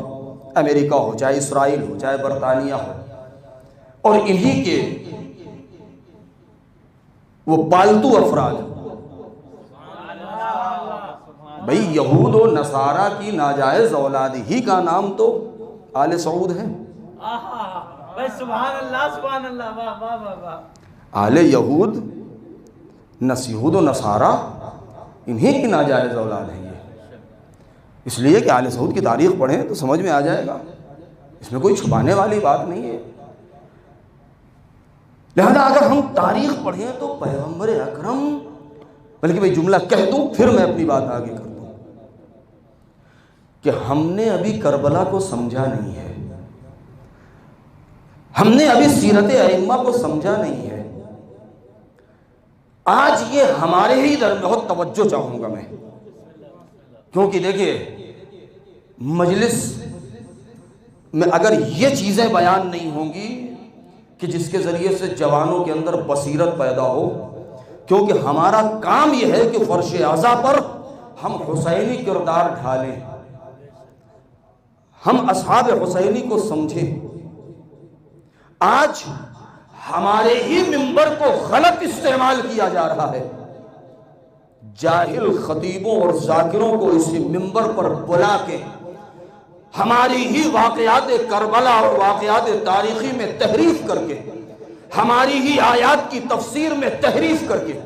امریکہ ہو، چاہے اسرائیل ہو، چاہے برطانیہ ہو، اور انہی کے وہ پالتو افراد، بھئی یہود و نصارہ کی ناجائز اولاد ہی کا نام تو آل سعود ہے۔ سبحان اللہ، سبحان اللہ، واہ واہ واہ واہ۔ آل یہود، یہود و نصارہ انہی کی ناجائز اولاد ہے یہ، اس لیے کہ آل سعود کی تاریخ پڑھیں تو سمجھ میں آ جائے گا، اس میں کوئی چھپانے والی بات نہیں ہے۔ لہذا اگر ہم تاریخ پڑھیں تو پیغمبر اکرم، بلکہ میں جملہ کہہ دوں پھر میں اپنی بات آگے کر دوں، کہ ہم نے ابھی کربلا کو سمجھا نہیں ہے، ہم نے ابھی سیرت ائمہ کو سمجھا نہیں ہے۔ آج یہ ہمارے ہی در میں بہت توجہ چاہوں گا میں، کیونکہ دیکھیے مجلس میں اگر یہ چیزیں بیان نہیں ہوں گی کہ جس کے ذریعے سے جوانوں کے اندر بصیرت پیدا ہو، کیونکہ ہمارا کام یہ ہے کہ فرش اعضا پر ہم حسینی کردار ڈھالیں، ہم اصحاب حسینی کو سمجھیں۔ آج ہمارے ہی منبر کو غلط استعمال کیا جا رہا ہے، جاہل خطیبوں اور ذاکروں کو اسی منبر پر بلا کے ہماری ہی واقعات کربلا اور واقعات تاریخی میں تحریف کر کے، ہماری ہی آیات کی تفسیر میں تحریف کر کے،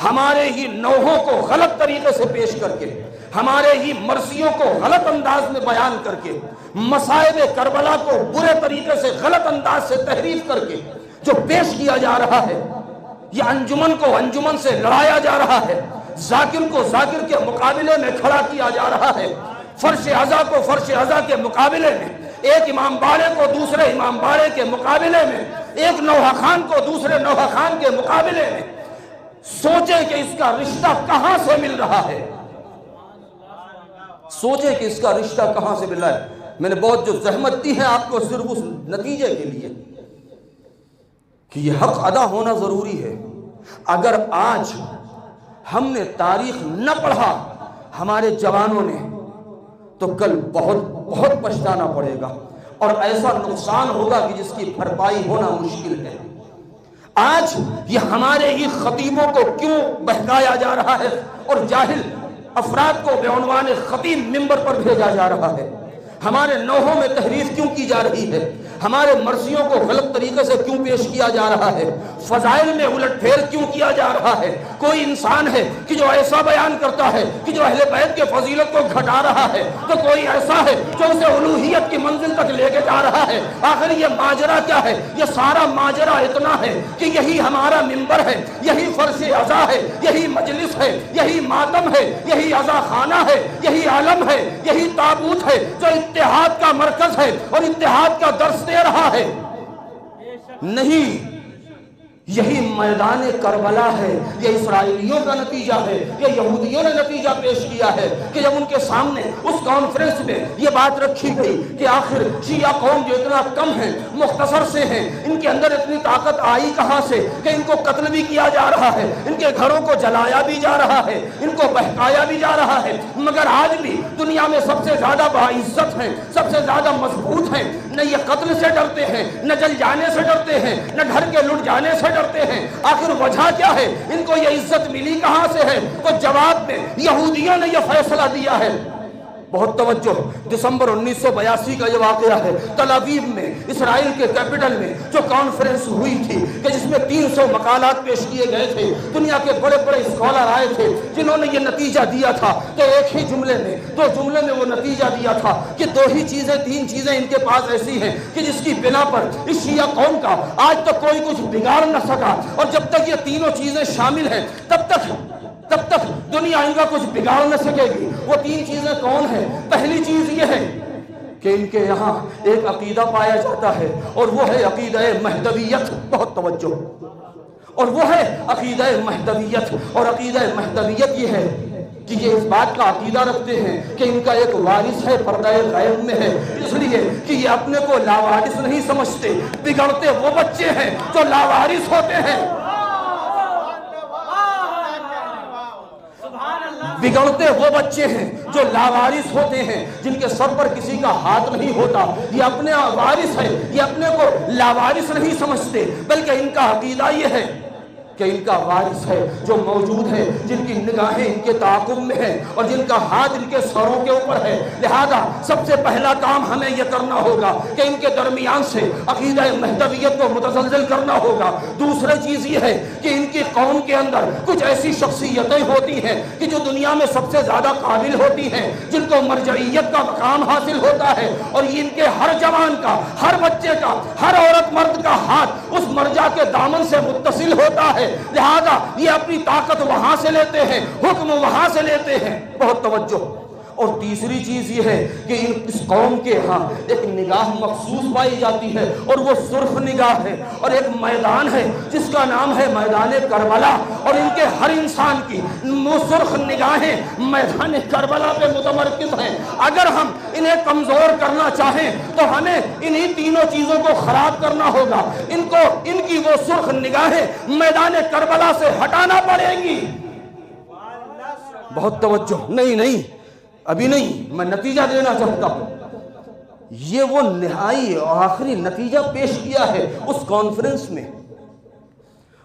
ہمارے ہی نوحوں کو غلط طریقے سے پیش کر کے، ہمارے ہی مرثیوں کو غلط انداز میں بیان کر کے، مصائب کربلا کو برے طریقے سے غلط انداز سے تحریف کر کے جو پیش کیا جا رہا ہے، یہ انجمن کو انجمن سے لڑایا جا رہا ہے، ذاکر کو ذاکر کے مقابلے میں کھڑا کیا جا رہا ہے، فرش اعضا کو فرش اعضا کے مقابلے میں، ایک امام باڑے کو دوسرے امام باڑے کے مقابلے میں، ایک نوحہ خان کو دوسرے نوحہ خان کے مقابلے میں۔ سوچیں کہ اس کا رشتہ کہاں سے مل رہا ہے، سوچیں کہ اس کا رشتہ کہاں سے مل رہا ہے۔ میں نے بہت جو زحمت دی ہے آپ کو صرف اس نتیجے کے لیے کہ یہ حق ادا ہونا ضروری ہے۔ اگر آج ہم نے تاریخ نہ پڑھا ہمارے جوانوں نے تو کل بہت بہت پچھتانا پڑے گا، اور ایسا نقصان ہوگا کہ جس کی بھرپائی ہونا مشکل ہے۔ آج یہ ہمارے ہی خطیبوں کو کیوں بہکایا جا رہا ہے اور جاہل افراد کو بعنوان خطیب منبر پر بھیجا جا رہا ہے؟ ہمارے نوحوں میں تحریف کیوں کی جا رہی ہے؟ ہمارے مرضیوں کو غلط طریقے سے کیوں پیش کیا جا رہا ہے، فضائل میں الٹ پھیر کیوں کیا جا رہا ہے؟ کوئی انسان ہے کہ جو ایسا بیان کرتا ہے کہ جو اہل بیت کے فضیلت کو گھٹا رہا ہے، تو کوئی ایسا ہے جو اسے الوہیت کی منزل تک لے کے جا رہا ہے۔ آخر یہ ماجرا کیا ہے؟ یہ سارا ماجرا اتنا ہے کہ یہی ہمارا منبر ہے، یہی فرش عزا ہے، یہی مجلس ہے، یہی ماتم ہے، یہی عزا خانہ ہے، یہی علم ہے، یہی تابوت ہے جو اتحاد کا مرکز ہے اور اتحاد کا درس دے رہا ہے۔ نہیں، یہی میدان کربلا ہے، یہ اسرائیلیوں کا نتیجہ ہے، یہ یہودیوں نے نتیجہ پیش کیا ہے کہ جب ان کے سامنے اس کانفرنس میں یہ بات رکھی گئی کہ آخر شیعہ قوم جو اتنا کم ہے، مختصر سے ہیں، ان کے اندر اتنی طاقت آئی کہاں سے کہ ان کو قتل بھی کیا جا رہا ہے، ان کے گھروں کو جلایا بھی جا رہا ہے، ان کو بہکایا بھی جا رہا ہے، مگر آج بھی دنیا میں سب سے زیادہ باعزت ہیں، سب سے زیادہ مضبوط ہیں، نہ یہ قتل سے ڈرتے ہیں، نہ جل جانے سے ڈرتے ہیں، نہ گھر کے لٹ جانے سے ڈرتے ہیں۔ آخر وجہ کیا ہے؟ ان کو یہ عزت ملی کہاں سے ہے؟ تو جواب میں یہودیوں نے یہ فیصلہ دیا ہے۔ بہت توجہ، دسمبر 1982 کا یہ واقعہ ہے، تل ابیب میں، اسرائیل کے کیپٹل میں جو کانفرنس ہوئی تھی کہ جس میں 300 مقالات پیش کیے گئے تھے، دنیا کے بڑے بڑے اسکالر آئے تھے جنہوں نے یہ نتیجہ دیا تھا کہ ایک ہی جملے میں، 2 جملے میں وہ نتیجہ دیا تھا کہ 2 ہی چیزیں 3 چیزیں ان کے پاس ایسی ہیں کہ جس کی بنا پر اس شیعہ قوم کا آج تک کوئی کچھ بگاڑ نہ سکا، اور جب تک یہ تینوں چیزیں شامل ہیں تب تک دنیا ان کا کچھ بگاڑ نہ سکے گی۔ وہ 3 چیزیں کون ہیں؟ پہلی چیز یہ ہے کہ ان کے یہاں ایک عقیدہ پایا جاتا ہے اور وہ ہے عقیدہ مہدویت۔ بہت توجہ، اور وہ ہے عقیدہ مہدویت، اور عقیدہ مہدویت یہ ہے کہ یہ اس بات کا عقیدہ رکھتے ہیں کہ ان کا ایک وارث ہے، پردہ غیب میں ہے، اس لیے کہ یہ اپنے کو لاوارث نہیں سمجھتے۔ بگڑتے وہ بچے ہیں جو لاوارث ہوتے ہیں، بگڑتے وہ بچے ہیں جو لاوارث ہوتے ہیں، جن کے سر پر کسی کا ہاتھ نہیں ہوتا۔ یہ اپنے وارث ہے، یہ اپنے کو لاوارث نہیں سمجھتے، بلکہ ان کا عقیدہ یہ ہے کہ ان کا وارث ہے جو موجود ہے، جن کی نگاہیں ان کے تعاقب میں ہیں اور جن کا ہاتھ ان کے سروں کے اوپر ہے۔ لہذا سب سے پہلا کام ہمیں یہ کرنا ہوگا کہ ان کے درمیان سے عقیدہ مہدویت کو متزلزل کرنا ہوگا۔ دوسری چیز یہ ہے کہ ان کی قوم کے اندر کچھ ایسی شخصیتیں ہوتی ہیں کہ جو دنیا میں سب سے زیادہ قابل ہوتی ہیں، جن کو مرجعیت کا مقام حاصل ہوتا ہے، اور یہ ان کے ہر جوان کا، ہر بچے کا، ہر عورت مرد کا ہاتھ اس مرجع کے دامن سے متصل ہوتا ہے۔ لہذا یہ اپنی طاقت وہاں سے لیتے ہیں، حکم وہاں سے لیتے ہیں۔ بہت توجہ، اور تیسری چیز یہ ہے کہ اس قوم کے ہاں ایک نگاہ مخصوص پائی جاتی ہے، اور وہ سرخ نگاہ ہے، اور ایک میدان ہے جس کا نام ہے میدان کربلا، اور ان کے ہر انسان کی وہ سرخ نگاہیں میدان کربلا پہ متمرکز ہیں۔ اگر ہم انہیں کمزور کرنا چاہیں تو ہمیں انہی تینوں چیزوں کو خراب کرنا ہوگا، ان کی وہ سرخ نگاہیں میدان کربلا سے ہٹانا پڑیں گی۔ بہت توجہ، نہیں ابھی نہیں، میں نتیجہ دینا چاہتا ہوں۔ یہ وہ نہائی اور آخری نتیجہ پیش کیا ہے اس کانفرنس میں،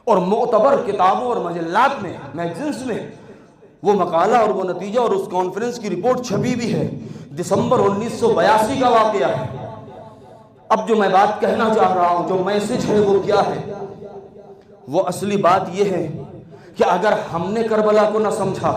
اور معتبر کتابوں اور مجلات میں، میگزینز میں وہ مقالہ اور وہ نتیجہ اور اس کانفرنس کی رپورٹ چھپی بھی ہے۔ دسمبر 1982 کا واقعہ ہے۔ اب جو میں بات کہنا چاہ رہا ہوں، جو میسج ہے وہ کیا ہے؟ وہ اصلی بات یہ ہے کہ اگر ہم نے کربلا کو نہ سمجھا،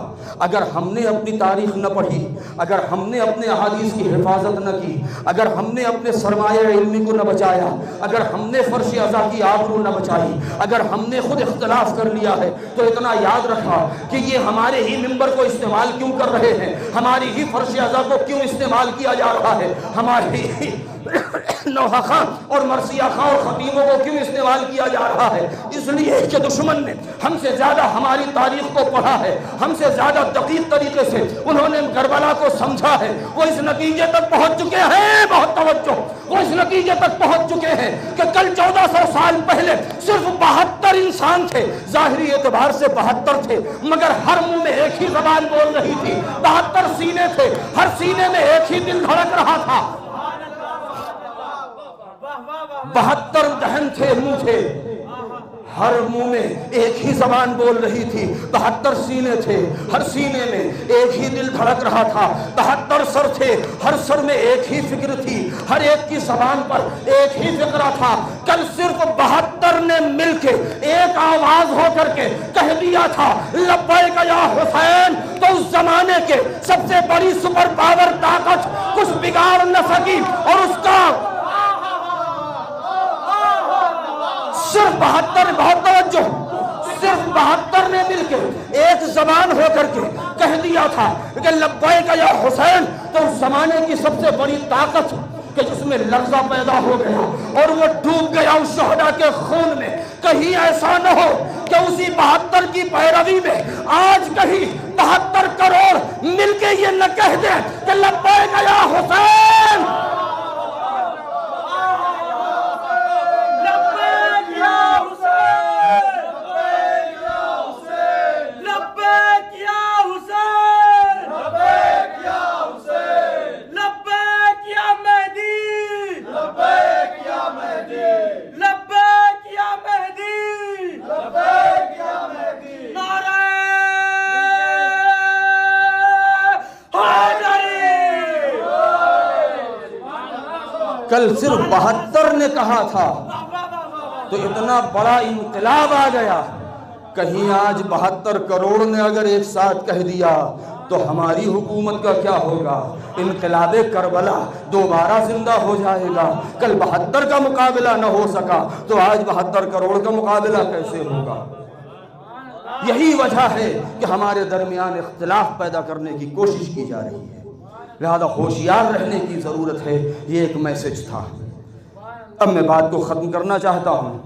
اگر ہم نے اپنی تاریخ نہ پڑھی، اگر ہم نے اپنے احادیث کی حفاظت نہ کی، اگر ہم نے اپنے سرمایہ علمی کو نہ بچایا، اگر ہم نے فرش عزا کی آبرو نہ بچائی، اگر ہم نے خود اختلاف کر لیا ہے، تو اتنا یاد رکھا کہ یہ ہمارے ہی منبر کو استعمال کیوں کر رہے ہیں، ہماری ہی فرش عزا کو کیوں استعمال کیا جا رہا ہے، ہماری ہی نوحہ خان اور مرثیہ خان اور خطیبوں کو کیوں استعمال کیا جا رہا ہے؟ اس لیے کہ دشمن نے ہم سے زیادہ ہماری تاریخ کو پڑھا ہے، ہم سے زیادہ دقیق طریقے سے انہوں نے کربلا کو سمجھا ہے۔ وہ اس نتیجے تک پہنچ چکے ہیں، بہت توجہ، وہ اس نتیجے تک پہنچ چکے ہیں کہ کل 1400 سال پہلے صرف 72 انسان تھے، ظاہری اعتبار سے 72 تھے، مگر ہر منہ میں ایک ہی زبان بول رہی تھی۔ 72 سینے تھے، ہر سینے میں ایک ہی دل دھڑک رہا تھا۔ 72 دہن تھے، منہ تھے، ہر منہ میں ایک ہی زبان بول رہی تھی، 72 سینے تھے، ہر سینے میں ایک ہی دل دھڑک رہا تھا، 72 سر تھے، ہر سر میں ایک ہی فکر تھی، ہر ایک کی زبان پر ایک ہی فکرہ تھا۔ کل صرف 72 نے مل کے ایک آواز ہو کر کے کہہ دیا تھا لبیک یا حسین، تو اس زمانے کے سب سے بڑی سپر پاور طاقت کچھ بگاڑ نہ سکی، اور اس کا صرف 72 بہت توجہ، صرف 72 نے مل کے ایک زبان ہو کر کے کہہ دیا تھا کہ لبیک یا حسین، تو اس زمانے کی سب سے بڑی طاقت کہ جس میں لرزہ پیدا ہو گیا اور وہ ڈوب گیا اس شہداء کے خون میں۔ کہیں ایسا نہ ہو کہ اسی 72 کی پیروی میں آج کہیں 72 کروڑ مل کے یہ نہ کہہ دیں کہ لبیک یا حسین۔ کل صرف 72 نے کہا تھا تو اتنا بڑا انقلاب آ گیا، کہیں آج 72 کروڑ نے اگر ایک ساتھ کہہ دیا تو ہماری حکومت کا کیا ہوگا؟ انقلاب کربلا دوبارہ زندہ ہو جائے گا۔ کل 72 کا مقابلہ نہ ہو سکا تو آج 72 کروڑ کا مقابلہ کیسے ہوگا؟ یہی وجہ ہے کہ ہمارے درمیان اختلاف پیدا کرنے کی کوشش کی جا رہی ہے، لہذا ہوشیار رہنے کی ضرورت ہے۔ یہ ایک میسج تھا۔ اب میں بات کو ختم کرنا چاہتا ہوں،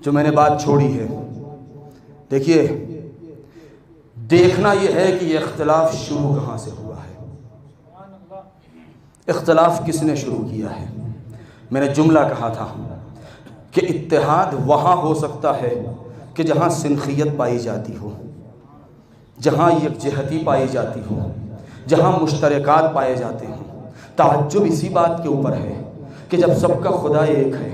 جو میں نے بات چھوڑی ہے۔ دیکھیے، دیکھنا یہ ہے کہ یہ اختلاف شروع کہاں سے ہوا ہے، اختلاف کس نے شروع کیا ہے۔ میں نے جملہ کہا تھا کہ اتحاد وہاں ہو سکتا ہے کہ جہاں سنخیت پائی جاتی ہو، جہاں یکجہتی پائی جاتی ہو، جہاں مشترکات پائے جاتے ہیں۔ تعجب اسی بات کے اوپر ہے کہ جب سب کا خدا ایک ہے،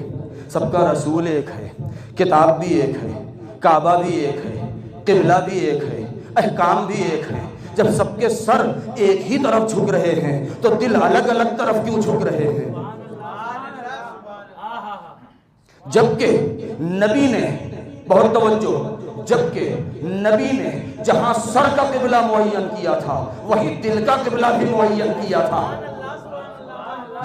سب کا رسول ایک ہے، کتاب بھی ایک ہے، کعبہ بھی ایک ہے، قبلہ بھی ایک ہے، احکام بھی ایک ہے، جب سب کے سر ایک ہی طرف جھک رہے ہیں تو دل الگ الگ طرف کیوں جھک رہے ہیں؟ جبکہ نبی نے، بہت توجہ، جبکہ نبی نے جہاں سر کا قبلہ معین کیا تھا وہی دل کا قبلہ بھی معین کیا تھا۔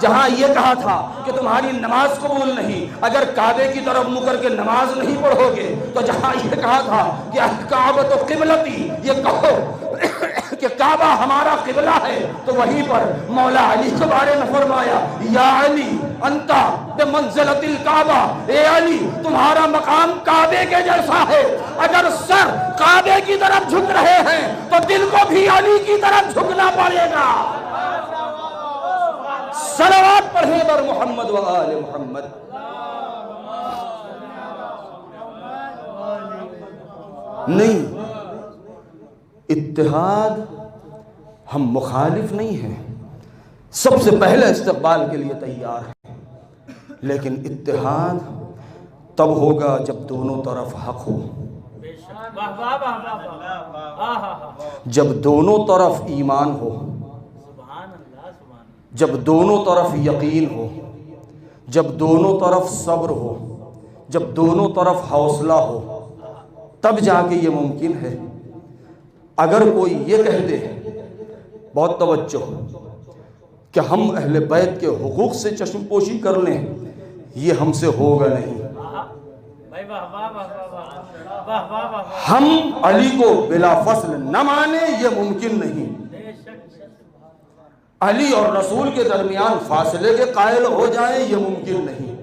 جہاں یہ کہا تھا کہ تمہاری نماز قبول نہیں اگر کعبے کی طرف منہ کر کے نماز نہیں پڑھو گے، تو جہاں یہ کہا تھا کہ الکعبۃ قبلتی، یہ کہو کہ کعبہ ہمارا قبلہ ہے، تو وہیں پر مولا علی کے بارے میں فرمایا یا علی انتا بمنزلۃ الکعبہ، اے علی تمہارا مقام کعبے کے جیسا ہے۔ اگر سر کعبے کی طرف جھک رہے ہیں تو دل کو بھی علی کی طرف جھکنا پڑے گا۔ صلوات پڑھیں بر محمد و آل محمد۔ نہیں، اتحاد ہم مخالف نہیں ہیں، سب سے پہلے استقبال کے لیے تیار ہیں، لیکن اتحاد تب ہوگا جب دونوں طرف حق ہو، جب دونوں طرف ایمان ہو، جب دونوں طرف یقین ہو، جب دونوں طرف صبر ہو، جب دونوں طرف حوصلہ ہو، تب جا کے یہ ممکن ہے۔ اگر کوئی یہ کہہ دے، بہت توجہ، کہ ہم اہل بیت کے حقوق سے چشم پوشی کر لیں، یہ ہم سے ہوگا نہیں۔ ہم علی کو بلا فصل نہ مانیں، یہ ممکن نہیں۔ علی اور رسول کے درمیان فاصلے کے قائل ہو جائیں، یہ ممکن نہیں۔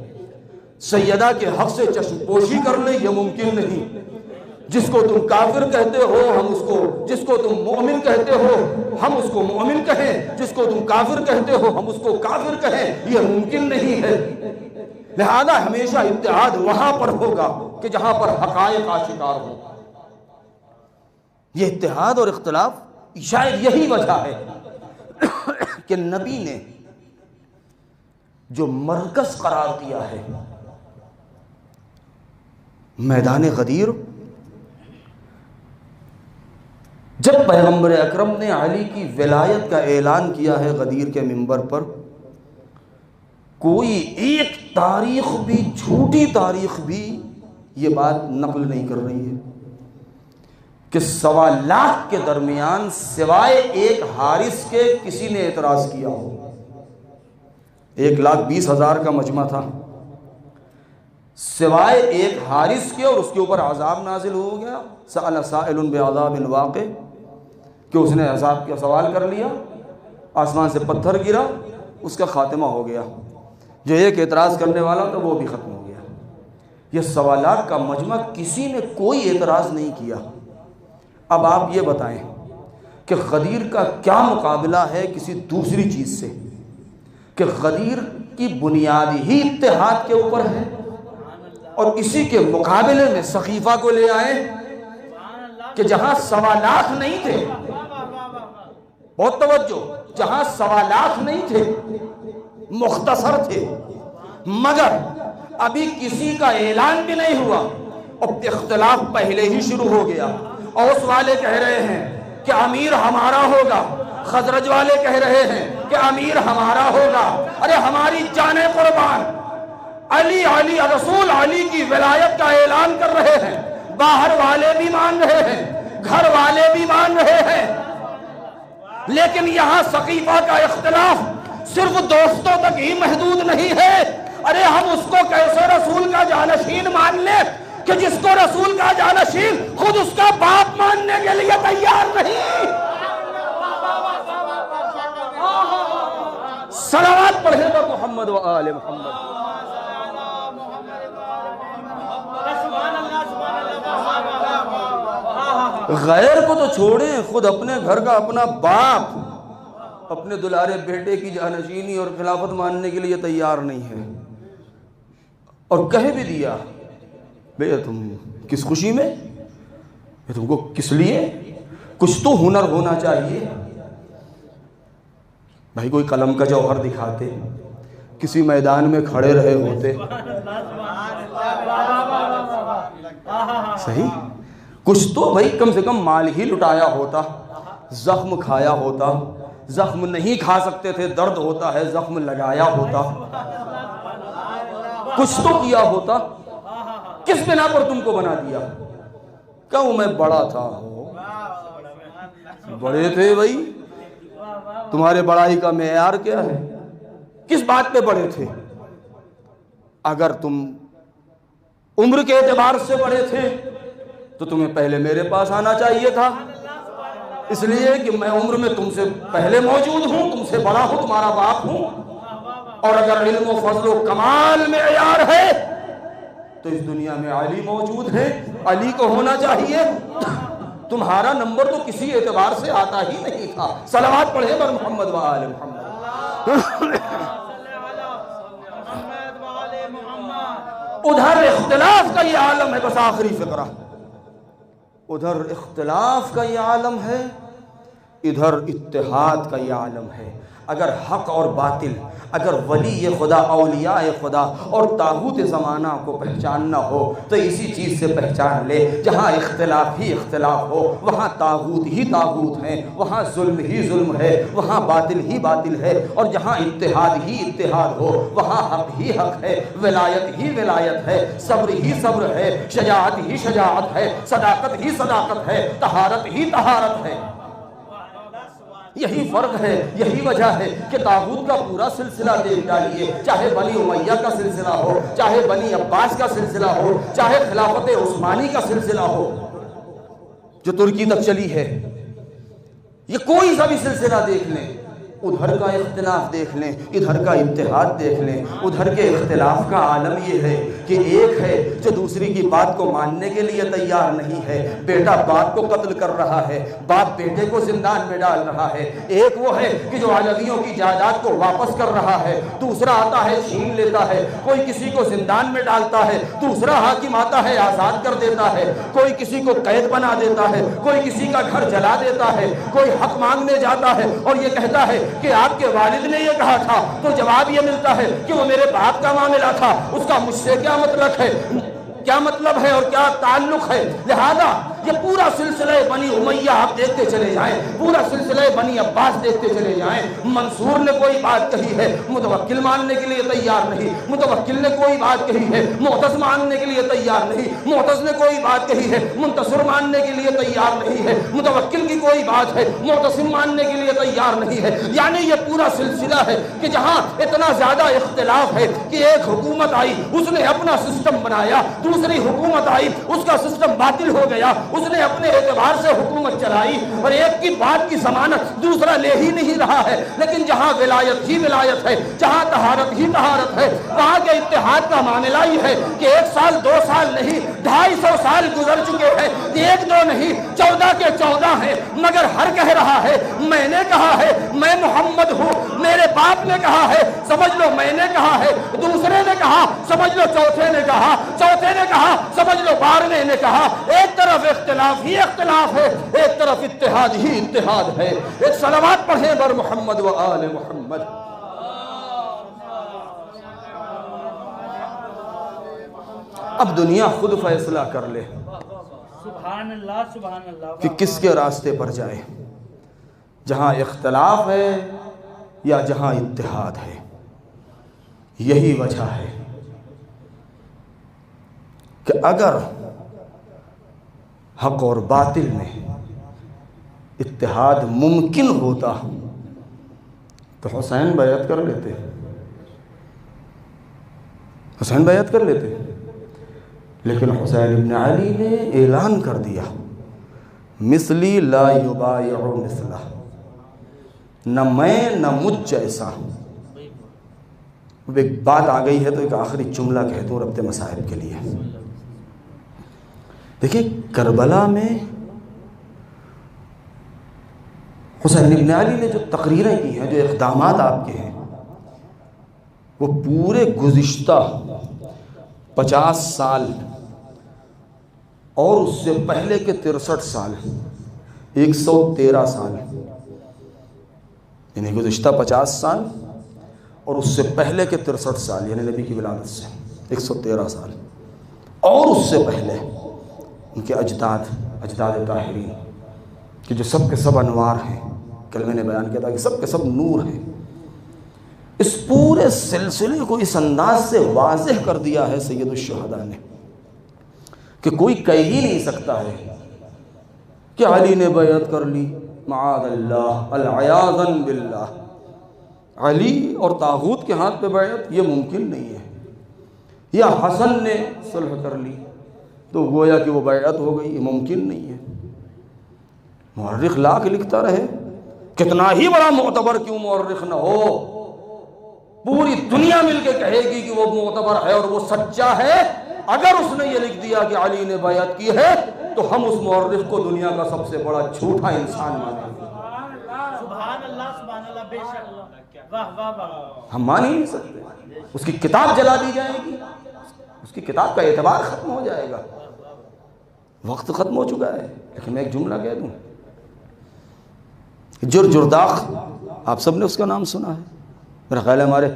سیدہ کے حق سے چشم پوشی کر لیں، یہ ممکن نہیں۔ جس کو تم کافر کہتے ہو ہم اس کو، جس کو تم مومن کہتے ہو ہم اس کو مومن کہیں، جس کو تم کافر کہتے ہو ہم اس کو کافر کہیں، یہ ممکن نہیں ہے۔ لہذا ہمیشہ اتحاد وہاں پر ہوگا کہ جہاں پر حقائق آشکار ہو۔ یہ اتحاد اور اختلاف شاید یہی وجہ ہے کہ نبی نے جو مرکز قرار دیا ہے میدان غدیر جب پیغمبر اکرم نے علی کی ولایت کا اعلان کیا ہے غدیر کے منبر پر، کوئی ایک تاریخ بھی، جھوٹی تاریخ بھی یہ بات نقل نہیں کر رہی ہے کہ 1.25 لاکھ کے درمیان سوائے ایک حارث کے کسی نے اعتراض کیا ہو۔ 1,20,000 کا مجمع تھا، سوائے ایک حارث کے، اور اس کے اوپر عذاب نازل ہو گیا، سأل سائل بعذاب واقع، کہ اس نے عذاب کا سوال کر لیا، آسمان سے پتھر گرا، اس کا خاتمہ ہو گیا، جو ایک اعتراض کرنے والا تھا وہ بھی ختم ہو گیا۔ یہ 1.25 لاکھ کا مجمع، کسی نے کوئی اعتراض نہیں کیا۔ اب آپ یہ بتائیں کہ غدیر کا کیا مقابلہ ہے کسی دوسری چیز سے، کہ غدیر کی بنیاد ہی اتحاد کے اوپر ہے، اور اسی کے مقابلے میں سقیفہ کو لے آئے کہ جہاں 1.25 لاکھ نہیں تھے، بہت توجہ، جہاں 1.25 لاکھ نہیں تھے، مختصر تھے، مگر ابھی کسی کا اعلان بھی نہیں ہوا اور اختلاف پہلے ہی شروع ہو گیا۔ اوس والے کہہ رہے ہیں کہ امیر ہمارا ہوگا، خزرج والے کہہ رہے ہیں کہ امیر ہمارا ہوگا۔ ارے ہماری جانیں قربان، علی علی رسول علی کی ولایت کا اعلان کر رہے ہیں، باہر والے بھی مان رہے ہیں، گھر والے بھی مان رہے ہیں، لیکن یہاں سقیفہ کا اختلاف صرف دوستوں تک ہی محدود نہیں ہے۔ ارے ہم اس کو کیسے رسول کا جانشین مان لیں کہ جس کو رسول کا جانشین خود اس کا باپ ماننے کے لیے تیار نہیں۔ صلوات پڑھے گا محمد و آل محمد۔ غیر کو تو چھوڑیں، خود اپنے گھر کا اپنا باپ اپنے دلارے بیٹے کی جانشینی اور خلافت ماننے کے لیے تیار نہیں ہے، اور کہہ بھی دیا بھئی تم کس خوشی میں، تم کو کس لیے، کچھ تو ہنر ہونا چاہیے۔ بھائی کوئی قلم کا جوہر دکھاتے، کسی میدان میں کھڑے رہے ہوتے، صحیح، کچھ تو بھائی کم سے کم مال ہی لٹایا ہوتا، زخم کھایا ہوتا، زخم نہیں کھا سکتے تھے، درد ہوتا ہے، زخم لگایا ہوتا، کچھ تو کیا ہوتا۔ کس بنا پر تم کو بنا دیا؟ کہوں میں بڑا تھا، بڑے تھے بھائی، تمہارے بڑائی کا معیار کیا ہے؟ کس بات پہ بڑے تھے؟ اگر تم عمر کے اعتبار سے بڑے تھے تو تمہیں پہلے میرے پاس آنا چاہیے تھا، اس لیے کہ میں عمر میں تم سے پہلے موجود ہوں، تم سے بڑا ہوں، تمہارا باپ ہوں۔ اور اگر علم و فضل و کمال میں معیار ہے تو اس دنیا میں علی موجود ہے، علی کو ہونا چاہیے۔ تمہارا نمبر تو کسی اعتبار سے آتا ہی نہیں تھا۔ صلوات پڑھے بر محمد و آل محمد۔ ادھر اختلاف کا یہ عالم ہے، بس آخری فقرہ، ادھر اختلاف کا یہ عالم ہے، ادھر اتحاد کا یہ عالم ہے۔ اگر حق اور باطل، اگر ولی خدا، اولیاء خدا اور طاغوت زمانہ کو پہچاننا ہو تو اسی چیز سے پہچان لے، جہاں اختلاف ہی اختلاف ہو وہاں طاغوت ہی طاغوت ہیں، وہاں ظلم ہی ظلم ہے، وہاں باطل ہی باطل ہے، اور جہاں اتحاد ہی اتحاد ہو وہاں حق ہی حق ہے، ولایت ہی ولایت ہے، صبر ہی صبر ہے، شجاعت ہی شجاعت ہے، صداقت ہی صداقت ہے، طہارت ہی طہارت ہے۔ یہی فرق ہے، یہی وجہ ہے کہ طاغوت کا پورا سلسلہ دیکھ ڈالیے، چاہے بنی امیہ کا سلسلہ ہو، چاہے بنی عباس کا سلسلہ ہو، چاہے خلافت عثمانی کا سلسلہ ہو جو ترکی تک چلی ہے، یہ کوئی سا بھی سلسلہ دیکھ لیں، ادھر کا اختلاف دیکھ لیں، ادھر کا اتحاد دیکھ لیں۔ ادھر کے اختلاف کا عالم یہ ہے کہ ایک ہے جو دوسری کی بات کو ماننے کے لیے تیار نہیں ہے، بیٹا باپ کو قتل کر رہا ہے، باپ بیٹے کو زندان میں ڈال رہا ہے۔ ایک وہ ہے کہ جو علویوں کی جائیداد کو واپس کر رہا ہے، دوسرا آتا ہے چھین لیتا ہے، کوئی کسی کو زندان میں ڈالتا ہے، دوسرا حاکم آتا ہے آزاد کر دیتا ہے، کوئی کسی کو قید بنا دیتا ہے، کوئی کسی کا گھر جلا دیتا ہے، کوئی حق مانگنے جاتا ہے اور یہ کہتا ہے کہ آپ کے والد نے یہ کہا تھا، تو جواب یہ ملتا ہے کہ وہ میرے باپ کا معاملہ تھا، اس کا مجھ سے کیا مطلب ہے۔ کیا مطلب ہے اور کیا تعلق ہے. لہذا یہ پورا سلسلہ بنی امیہ آپ دیکھتے چلے جائیں, پورا سلسلہ بنی عباس دیکھتے چلے جائیں. منصور نے کوئی بات کہی ہے, متوکل ماننے کے لیے تیار نہیں. متوکل نے کوئی بات کہی ہے, معتز ماننے کے لیے تیار نہیں. معتز نے کوئی بات کہی ہے, منتصر ماننے کے لیے تیار نہیں ہے. متوکل کی کوئی بات ہے, معتصم ماننے کے لیے تیار نہیں ہے. یعنی یہ پورا سلسلہ ہے کہ جہاں اتنا زیادہ اختلاف ہے کہ ایک حکومت آئی, اس نے اپنا سسٹم بنایا, دوسری حکومت آئی, اس کا سسٹم باطل ہو گیا, اس نے اپنے اعتبار سے حکومت چلائی, اور ایک کی بات کی ضمانت دوسرا لے ہی نہیں رہا ہے. لیکن جہاں ولایت ہی ولایت ہے, جہاں طہارت ہی طہارت ہے, وہاں کے اتحاد کا معاملہ ہی ہے کہ 1 سال 2 سال نہیں, 250 سال گزر چکے ہیں. 1 2 نہیں, 14 کے 14 ہیں, مگر ہر کہہ رہا ہے میں نے کہا ہے, میں محمد ہوں, میرے باپ نے کہا ہے, سمجھ لو میں نے کہا ہے, دوسرے نے کہا سمجھ لو چوتھے نے کہا, چوتھے نے کہا سمجھ لو 12ویں نے کہا. ایک طرف اختلاف ہی اختلاف ہے, ایک طرف اتحاد ہی اتحاد ہے. ایک صلوات پڑھیں بر محمد و آل محمد. اب دنیا خود فیصلہ کر لے سبحان اللہ سبحان اللہ کہ کس کے راستے پر جائے, جہاں اختلاف ہے یا جہاں اتحاد ہے. یہی وجہ ہے کہ اگر حق اور باطل میں اتحاد ممکن ہوتا تو حسین بیعت کر لیتے, حسین بیعت کر لیتے. لیکن حسین ابن علی نے اعلان کر دیا مثلی لا یبایع مثلہ, نہ میں نہ مجھ جیسا. اب ایک بات آ گئی ہے تو ایک آخری جملہ کہہ دوں ربط مصائب کے لیے. دیکھیں کربلا میں حسین ابن علی نے جو تقریریں کی ہیں, جو اقدامات آپ کے ہیں, وہ پورے گزشتہ 50 سال اور اس سے پہلے کے 63 سال 113 سال, یعنی گزشتہ 50 سال اور اس سے پہلے کے 63 سال, یعنی نبی کی ولادت سے 113 سال, اور اس سے پہلے ان کے اجداد طاہرین کہ جو سب کے سب انوار ہیں. کلمہ نے بیان کیا تھا کہ سب کے سب نور ہیں. اس پورے سلسلے کو اس انداز سے واضح کر دیا ہے سید الشہداء نے کہ کوئی کہہ ہی نہیں سکتا ہے کہ علی نے بیعت کر لی, معاذ اللہ, العیاذ باللہ. علی اور طاغوت کے ہاتھ پہ بیعت یہ ممکن نہیں ہے. یا حسن نے صلح کر لی تو گویا کہ وہ بیعت ہو گئی, یہ ممکن نہیں ہے. مورخ لاکھ لکھتا رہے, کتنا ہی بڑا معتبر کیوں مورخ نہ ہو, پوری دنیا مل کے کہے گی کہ وہ معتبر ہے اور وہ سچا ہے. اگر اس نے یہ لکھ دیا کہ علی نے بیعت کی ہے تو ہم اس مورخ کو دنیا کا سب سے بڑا جھوٹا انسان مانیں گے. سبحان اللہ بے شک, واہ واہ واہ, ہم مان ہی نہیں سکتے. اس کی کتاب جلا دی جائے گی, اس کی کتاب کا اعتبار ختم ہو جائے گا. وقت ختم ہو چکا ہے. لیکن میں ایک جملہ کہہ دوں, جرداخ, آپ سب نے اس کا نام سنا ہے. میرا خیال ہے ہمارے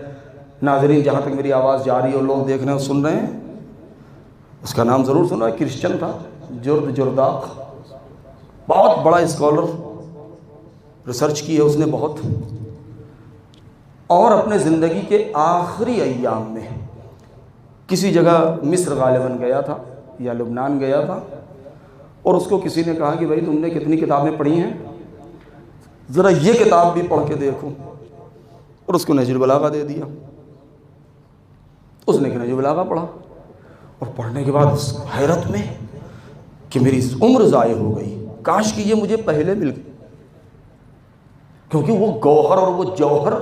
ناظرین جہاں تک میری آواز جا رہی ہے اور لوگ دیکھ رہے ہیں سن رہے ہیں, اس کا نام ضرور سنا ہے. کرسچن تھا جرداخ, بہت بڑا اسکالر, ریسرچ کی ہے اس نے بہت, اور اپنے زندگی کے آخری ایام میں کسی جگہ مصر غالباً گیا تھا یا لبنان گیا تھا, اور اس کو کسی نے کہا کہ بھائی تم نے کتنی کتابیں پڑھی ہیں, ذرا یہ کتاب بھی پڑھ کے دیکھو, اور اس کو نہج البلاغہ دے دیا. اس نے نہج البلاغہ پڑھا, اور پڑھنے کے بعد حیرت میں کہ میری عمر ضائع ہو گئی, کاش کہ یہ مجھے پہلے مل گئی, کیونکہ وہ گوہر اور وہ جوہر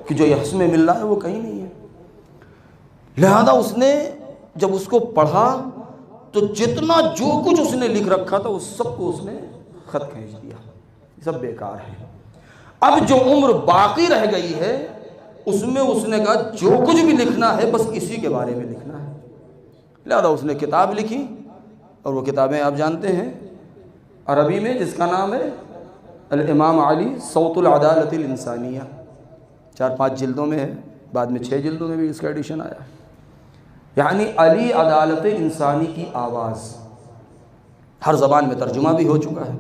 کہ جو یحس میں مل رہا ہے وہ کہیں نہیں ہے. لہذا اس نے جب اس کو پڑھا تو جتنا جو کچھ اس نے لکھ رکھا تھا اس سب کو اس نے خط کھینچ دیا, یہ سب بیکار ہے. اب جو عمر باقی رہ گئی ہے اس میں اس نے کہا جو کچھ بھی لکھنا ہے بس اسی کے بارے میں لکھنا ہے. لہذا اس نے کتاب لکھی, اور وہ کتابیں آپ جانتے ہیں عربی میں جس کا نام ہے الامام علی صوت العدالت الانسانیہ, 4-5 جلدوں میں ہے, بعد میں 6 جلدوں میں بھی اس کا ایڈیشن آیا ہے. یعنی علی عدالت انسانی کی آواز، ہر زبان میں ترجمہ بھی ہو چکا ہے۔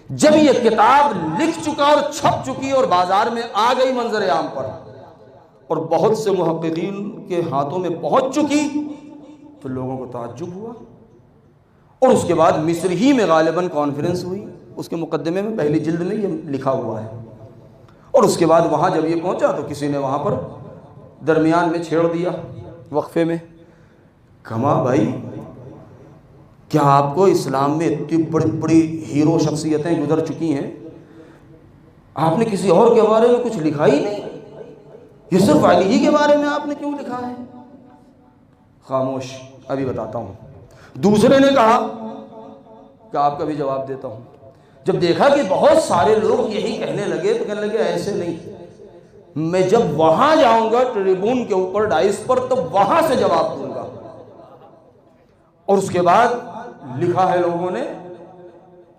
جب یہ کتاب لکھ چکا اور چھپ چکی اور بازار میں آ گئی منظر عام پر اور بہت سے محققین کے ہاتھوں میں پہنچ چکی تو لوگوں کو تعجب ہوا، اور اس کے بعد مصر ہی میں غالباً کانفرنس ہوئی، اس کے مقدمے میں پہلی جلد میں یہ لکھا ہوا ہے، اور اس کے بعد وہاں جب یہ پہنچا تو کسی نے وہاں پر درمیان میں چھیڑ دیا وقفے میں، کہا بھائی کیا آپ کو اسلام میں اتنی بڑی بڑی ہیرو شخصیتیں گزر چکی ہیں، آپ نے کسی اور کے بارے میں کچھ لکھا ہی نہیں، یہ صرف علی ہی کے بارے میں آپ نے کیوں لکھا ہے؟ خاموش، ابھی بتاتا ہوں۔ دوسرے نے کہا کہ آپ کا بھی جواب دیتا ہوں۔ جب دیکھا کہ بہت سارے لوگ یہی کہنے لگے تو کہنے لگے ایسے نہیں، میں جب وہاں جاؤں گا ٹریبون کے اوپر ڈائس پر تو وہاں سے جواب دوں گا۔ اور اس کے بعد لکھا ہے لوگوں نے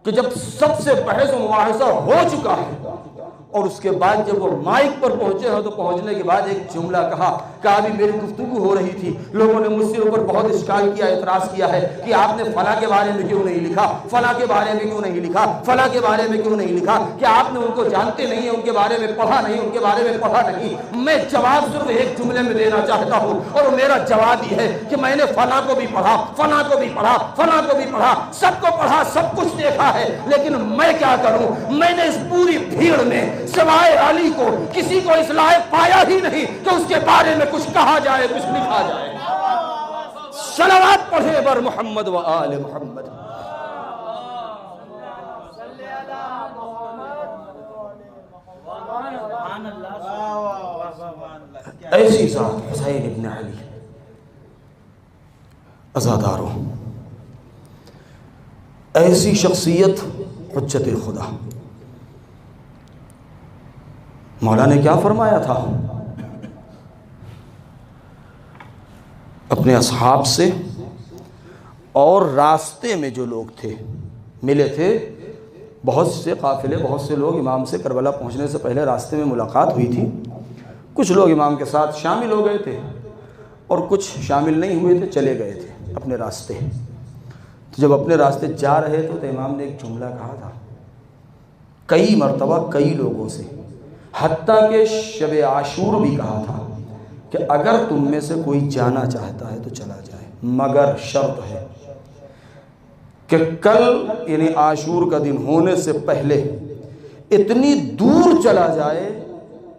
کہ جب سب سے بحث و مباحثہ ہو چکا ہے اور اس کے بعد جب وہ مائک پر پہنچے ہو تو پہنچنے کے بعد ایک جملہ کہا کہ ابھی میری گفتگو ہو رہی تھی، لوگوں نے مجھ سے اوپر بہت اشکال کیا، اعتراض کیا ہے کہ آپ نے فلاں کے بارے میں کیوں نہیں لکھا، فلاں کے بارے میں کیوں نہیں لکھا، فلاں کے بارے میں کیوں نہیں لکھا، کہ آپ نے ان کو جانتے نہیں ہیں، ان کے بارے میں پڑھا نہیں، ان کے بارے میں پڑھا نہیں۔ میں جواب صرف ایک جملے میں دینا چاہتا ہوں، اور میرا جواب یہ ہے کہ میں نے فلاں کو بھی پڑھا، فلاں کو بھی پڑھا، فلاں کو بھی پڑھا، سب کو پڑھا، سب کچھ دیکھا ہے، لیکن میں کیا کروں؟ میں نے اس پوری بھیڑ میں سوائے علی کو کسی کو اس لائق پایا ہی نہیں کہ اس کے بارے میں کچھ کہا جائے، کچھ لکھا جائے۔ صلوات پڑھے بر محمد و آل محمد۔ ایسی ذات حسین ابن علی، عزاداروں، ایسی شخصیت حجت خدا۔ مولا نے کیا فرمایا تھا؟ اپنے اصحاب سے اور راستے میں جو لوگ تھے ملے تھے، بہت سے قافلے، بہت سے لوگ امام سے کربلا پہنچنے سے پہلے راستے میں ملاقات ہوئی تھی، کچھ لوگ امام کے ساتھ شامل ہو گئے تھے اور کچھ شامل نہیں ہوئے تھے، چلے گئے تھے اپنے راستے۔ تو جب اپنے راستے جا رہے تھے تو امام نے ایک جملہ کہا تھا کئی مرتبہ کئی لوگوں سے، حتیٰ کہ شب عاشور بھی کہا تھا کہ اگر تم میں سے کوئی جانا چاہتا ہے تو چلا جائے، مگر شرط ہے کہ کل یعنی عاشور کا دن ہونے سے پہلے اتنی دور چلا جائے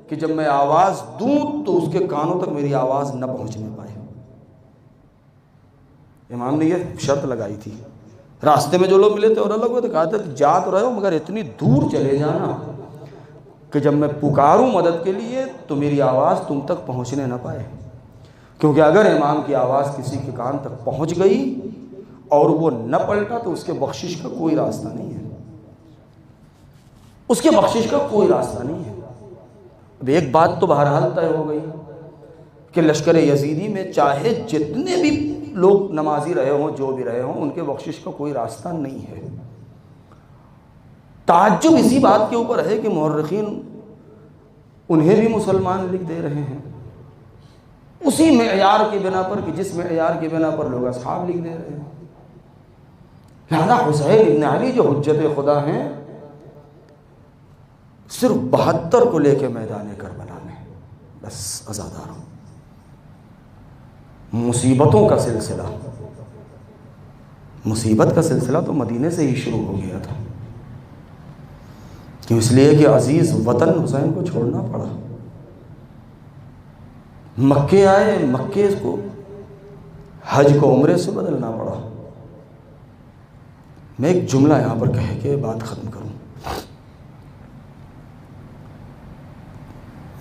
کہ جب میں آواز دوں تو اس کے کانوں تک میری آواز نہ پہنچنے پائے۔ امام نے یہ شرط لگائی تھی۔ راستے میں جو لوگ ملے تھے اور الگ ہوئے تو کہا تھا کہ جا تو رہے ہو مگر اتنی دور چلے جانا کہ جب میں پکاروں مدد کے لیے تو میری آواز تم تک پہنچنے نہ پائے، کیونکہ اگر امام کی آواز کسی کے کان تک پہنچ گئی اور وہ نہ پلٹا تو اس کے بخشش کا کوئی راستہ نہیں ہے، اس کے بخشش کا کوئی راستہ نہیں ہے۔ اب ایک بات تو بہرحال طے ہو گئی کہ لشکر یزیدی میں چاہے جتنے بھی لوگ نمازی رہے ہوں، جو بھی رہے ہوں، ان کے بخشش کا کوئی راستہ نہیں ہے۔ تعجب اسی بات کے اوپر ہے کہ مورخین انہیں بھی مسلمان لکھ دے رہے ہیں اسی معیار کی بنا پر کہ جس معیار کی بنا پر لوگ اصحاب لکھ دے رہے ہیں۔ لہذا حسین ابن علی جو حجت خدا ہیں صرف 72 کو لے کے میدان کربلا میں، بس عزاداروں، مصیبتوں کا سلسلہ، مصیبت کا سلسلہ تو مدینے سے ہی شروع ہو گیا تھا، کیوں؟ اس لیے کہ عزیز وطن حسین کو چھوڑنا پڑا۔ مکے آئے، مکے کو حج کو عمرے سے بدلنا پڑا۔ میں ایک جملہ یہاں پر کہہ کے بات ختم کروں۔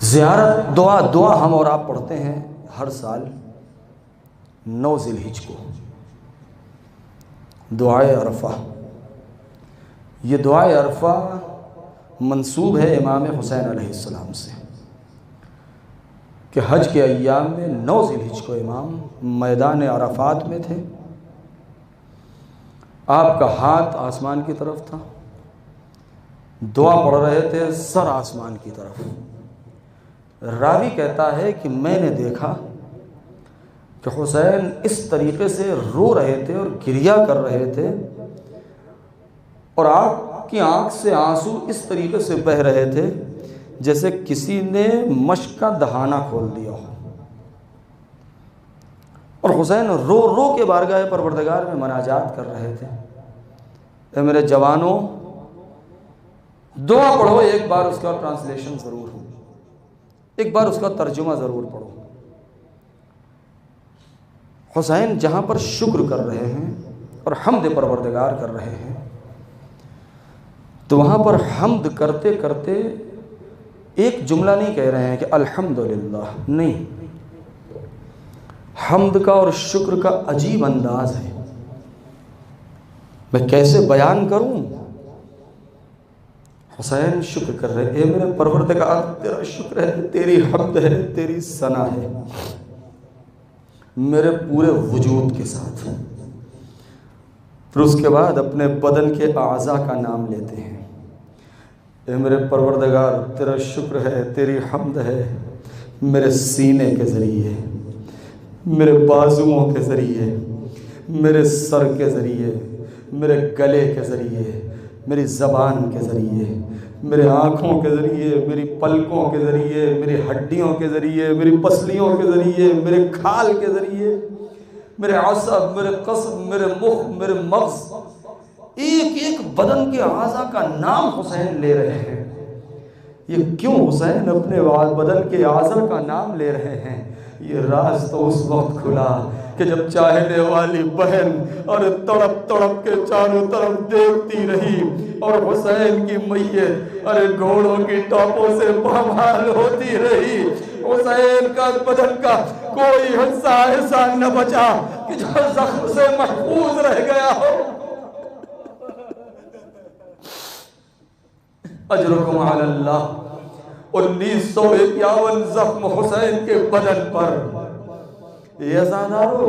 زیارت دعا ہم اور آپ پڑھتے ہیں ہر سال 9 ذی الحج کو، دعائے عرفہ۔ یہ دعائے عرفہ منسوب ہے امام حسین علیہ السلام سے کہ حج کے ایام میں 9 ذی الحج کو امام میدان عرفات میں تھے، آپ کا ہاتھ آسمان کی طرف تھا، دعا پڑھ رہے تھے سر آسمان کی طرف۔ راوی کہتا ہے کہ میں نے دیکھا کہ حسین اس طریقے سے رو رہے تھے اور گریہ کر رہے تھے اور آپ کی آنکھ سے آنسو اس طریقے سے بہہ رہے تھے جیسے کسی نے مشک کا دہانہ کھول دیا ہو، اور حسین رو رو کے بارگاہ پروردگار میں مناجات کر رہے تھے، اے میرے جوانوں دعا پڑھو، ایک بار اس کا ٹرانسلیشن ضرور ہو، ایک بار اس کا ترجمہ ضرور پڑھو۔ حسین جہاں پر شکر کر رہے ہیں اور حمد پروردگار کر رہے ہیں، تو وہاں پر حمد کرتے کرتے ایک جملہ نہیں کہہ رہے ہیں کہ الحمدللہ، نہیں، حمد کا اور شکر کا عجیب انداز ہے، میں کیسے بیان کروں۔ حسین شکر کر رہے، اے میرے پروردگار تیرا شکر ہے، تیری حمد ہے، تیری ثنا ہے میرے پورے وجود کے ساتھ۔ پھر اس کے بعد اپنے بدن کے اعضاء کا نام لیتے ہیں، اے میرے پروردگار تیرا شکر ہے، تیری حمد ہے میرے سینے کے ذریعے، میرے بازوؤں کے ذریعے، میرے سر کے ذریعے، میرے گلے کے ذریعے، میری زبان کے ذریعے، میرے آنکھوں کے ذریعے، میری پلکوں کے ذریعے، میری ہڈیوں کے ذریعے، میری پسلیوں کے ذریعے، میرے کھال کے ذریعے، میرے عصب، میرے قصب، میرے مخ، میرے مغز، ایک ایک بدن کے اعضاء کا نام حسین لے رہے ہیں۔ یہ کیوں حسین اپنے بدن کے اعضاء کا نام لے رہے ہیں؟ یہ راز تو اس وقت کھلا کہ جب چاہنے والی بہن اور تڑپ تڑپ کے چاروں طرف دیکھتی رہی اور حسین کی میت ارے گھوڑوں کی ٹاپوں سے پامال ہوتی رہی، حسین کا بدن کا کوئی حصہ ایسا نہ بچا کہ جو زخم سے محفوظ رہ گیا ہو۔ اجرکم علی اللہ، 1951 زخم حسین کے بدن پر۔ یہ ازادارو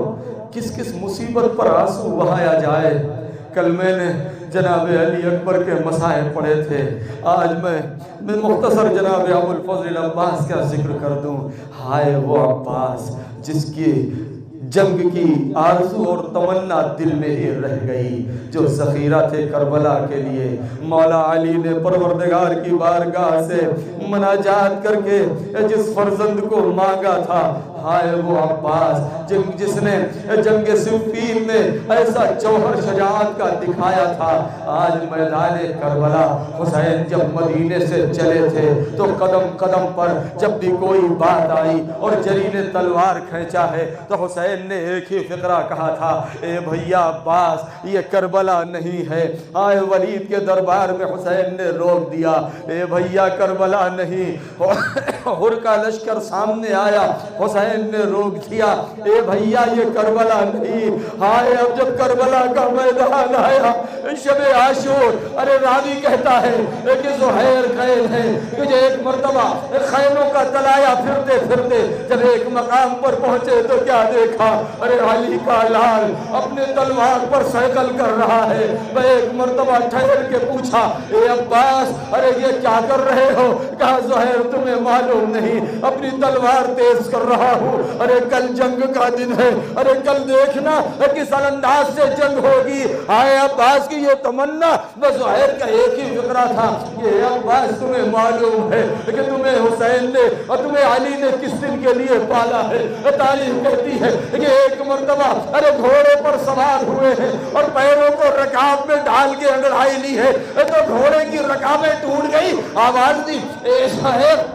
کس کس مصیبت پر آنسو بہایا جائے۔ کل میں نے جناب علی اکبر کے مسائل پڑھے تھے، آج میں مختصر جناب ابو الفضل عباس کا ذکر کر دوں۔ ہائے وہ عباس جس کی جنگ کی آرزو اور تمنا دل میں ہی رہ گئی، جو ذخیرہ تھے کربلا کے لیے۔ مولا علی نے پروردگار کی بارگاہ سے مناجات کر کے جس فرزند کو مانگا تھا، ہائے وہ عباس جس نے جنگ صفین میں ایسا جوہر شجاعت کا دکھایا تھا، آج میدان کربلا حسین جب مدینے سے چلے تھے تو قدم قدم پر جب بھی کوئی بات آئی اور جری نے تلوار کھینچا ہے تو حسین نے ایک ہی فقرہ کہا تھا، اے بھیا عباس یہ کربلا نہیں ہے۔ آئے ولید کے دربار میں حسین نے روک دیا، اے بھیا کربلا نہیں۔ ہر کا لشکر سامنے آیا، حسین نے روک دیا، اے بھیا یہ کربلا نہیں۔ ہائے اب جب کربلا کا میدان آیا شب عاشور، ارے راوی کہتا ہے کہ زہیر قید ہے کہ جو ایک مرتبہ خیموں کا تلایا پھرتے پھرتے جب ایک مقام پر پہنچے تو کیا دیکھا، ارے علی کا لال اپنے تلوار پر سائیکل کر رہا ہے۔ میں ایک مرتبہ ٹھہر کے پوچھا، اے عباس ارے یہ کیا کر رہے ہو؟ کہا زہیر تمہیں معلوم نہیں، اپنی تلوار تیز کر رہا ہوں، ارے کل جنگ کا دن ہے، ارے کل دیکھنا کس انداز سے جنگ ہوگی۔ آئے عباس کی یہ تمنا بس زہیر کا ایک ہی فقرہ تھا، یہ عباس تمہیں معلوم ہے کہ تمہیں حسین نے اور تمہیں علی نے کس دن کے لیے پالا ہے۔ تاریخ کہتی ہے کہ ایک مرتبہ ارے گھوڑے پر سوار ہوئے ہیں اور پیروں کو رکاب میں ڈال کے انگڑائی لی ہے تو گھوڑے کی رکابیں ٹوٹ گئی، آواز دی، اے زہیر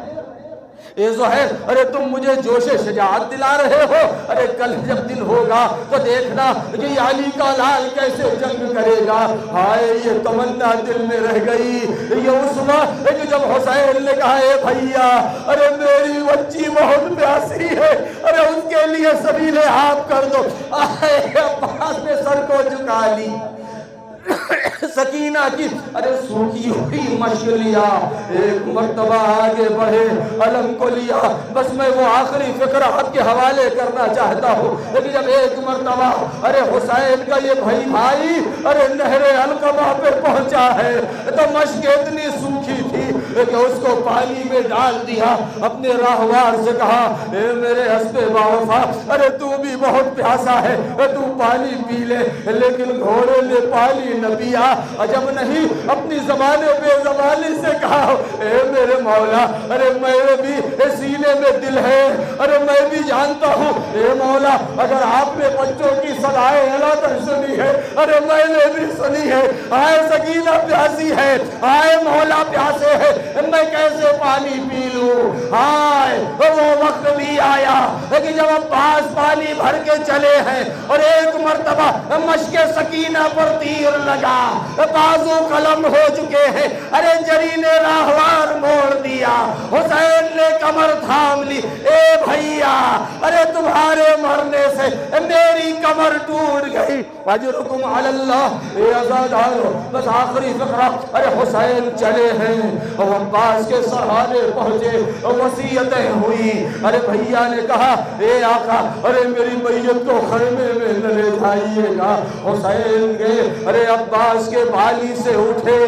اے زہیر ارے تم مجھے جوش شجاعت دلا رہے ہو، ارے کل جب دن ہوگا تو دیکھنا کہ یہ علی کا لال کیسے جنگ کرے گا۔ ہائے یہ تمنا دل میں رہ گئی۔ یہ اس وقت کہ جب حسین نے کہا، اے بھیا ارے میری بچی بہت پیاسی ہے، ارے اس کے لیے سبیل آپ کر دو۔ آئے عباس نے سر کو جھکا لی، سکینہ کی ارے سوکھی ہوئی مشق لیا، ایک مرتبہ آگے بڑھے، علم کو لیا۔ بس میں وہ آخری فقرہ آپ کے حوالے کرنا چاہتا ہوں لیکن جب ایک مرتبہ ارے حسین کا یہ بھائی ارے نہر علقمہ پہ پہنچا ہے تو مشق اتنی سوکھی تھی کہ اس کو پانی میں ڈال دیا، اپنے راہوار سے کہا اے میرے حسب باوفا، ارے تو بھی بہت پیاسا ہے، تو پانی پی لے، لیکن گھوڑے نے پانی نہ پیا۔ عجب نہیں، اپنی زبان بے زبانی سے کہا اے میرے مولا، ارے میرے بھی سینے میں دل ہے، ارے میں بھی جانتا ہوں اے مولا اگر آپ نے بچوں کی صدائے اللہ تک سنی ہے، ارے میں نے بھی سنی ہے، آئے سکینہ پیاسی ہے، آئے مولا پیاسے ہے، میں کیسے پانی پی لوں؟ آئے وہ وقت بھی آیا کہ جب عباس پانی بھر کے چلے ہیں اور ایک مرتبہ مشک سکینہ پر تیر لگا، بازو قلم ہو چکے ہیں، ارے جری نے راہوار موڑ دیا، حسین نے کمر تھام لی، اے بھائیا ارے تمہارے مرنے سے میری کمر ٹوٹ گئی، اجرکم علی اللہ۔ اے عزادارو، بس آخری فقرہ، ارے حسین چلے ہیں اور عباس کے سرحانے پہنچے، وصیتیں ہوئی، ارے بھائیا نے کہا اے آقا ارے میری میت کو خیمے میں نہ لے جائیے گا۔ حسین گئے، ارے عباس کے بالی سے اٹھے،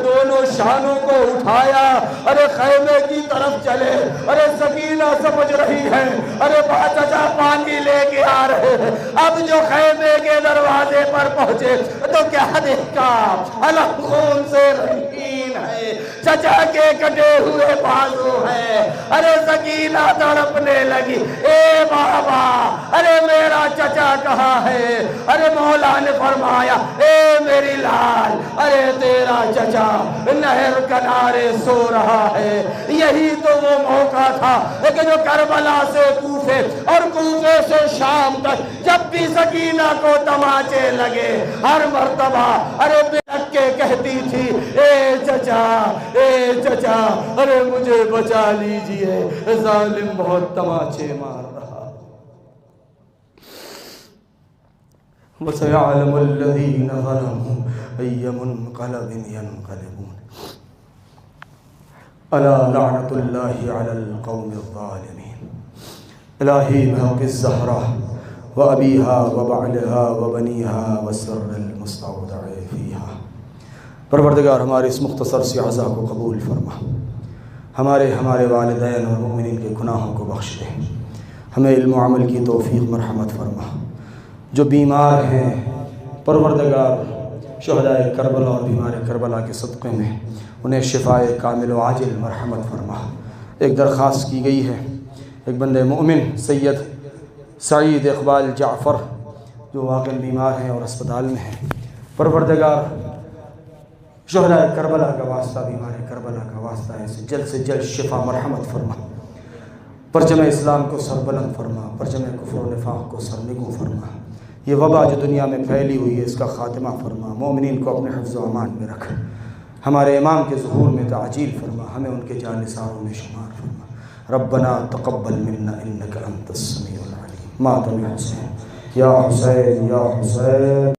دونوں شانوں کو اٹھایا، ارے خیمے کی طرف چلے، ارے سکینہ سمجھ رہی ہے ارے چچا پانی لے کے آ رہے ہیں۔ اب جو خیمے کے دروازے پر پہنچے تو کیا دیکھا، علم خون سے رنگین ہے، چچا کے کٹے ہوئے بازو ہے، ارے سکینہ تڑپنے لگی، اے بابا ارے میرا چچا کہاں ہے؟ ارے مولا نے فرمایا اے میری لال، ارے تیرا چچا نہر کنارے سو رہا ہے۔ یہی تو وہ موقع تھا کہ جو کربلا سے کوفے اور کوفے سے شام تک جب بھی سکینہ کو تماچے لگے ہر مرتبہ ارے بلک کے کہتی تھی اے چچا اے چچا ارے مجھے بچا لیجئے، ظالم بہت تماچے مار رہا۔ وَسَيَعْلَمُ الَّذِينَ ظَلَمُوا أَيَّ مُنْقَلَبٍ يَنْقَلِبُونَ أَلَا لَعْنَةُ اللَّهِ عَلَى الْقَوْمِ الظَّالِمِينَ۔ الہی بحق الزہرہ وَأَبِيهَا وَبَعْلِهَا وَبَنِيهَا وَسِرِّ الْمُسْتَوْدَعِ فِيهَا۔ پروردگار ہمارے اس مختصر سی عزا کو قبول فرما، ہمارے والدین اور مومنین کے گناہوں کو بخش دے، ہمیں علم و عمل کی توفیق مرحمت فرما۔ جو بیمار ہیں پروردگار شہدائے کربلا اور بیمار کربلا کے صدقے میں انہیں شفائے کامل و عاجل مرحمت فرما۔ ایک درخواست کی گئی ہے، ایک بندے مومن سید سعید اقبال جعفر جو واقع بیمار ہیں اور اسپتال میں ہیں، پروردگار شہدائے کربلا کا واسطہ، بیمار کربلا کا واسطہ ہے، سے جلد شفا مرحمت فرما، پرچم اسلام کو سربلند فرما، پرچم کفر و نفاق کو سرنگوں فرما، یہ وبا جو دنیا میں پھیلی ہوئی ہے اس کا خاتمہ فرما، مومنین کو اپنے حفظ و امان میں رکھ، ہمارے امام کے ظہور میں تعجیل فرما، ہمیں ان کے جانثاروں میں شمار فرما۔ ربنا تقبل منا انك انت السميع العليم۔ ماتم حسین یا حسین یا حسین۔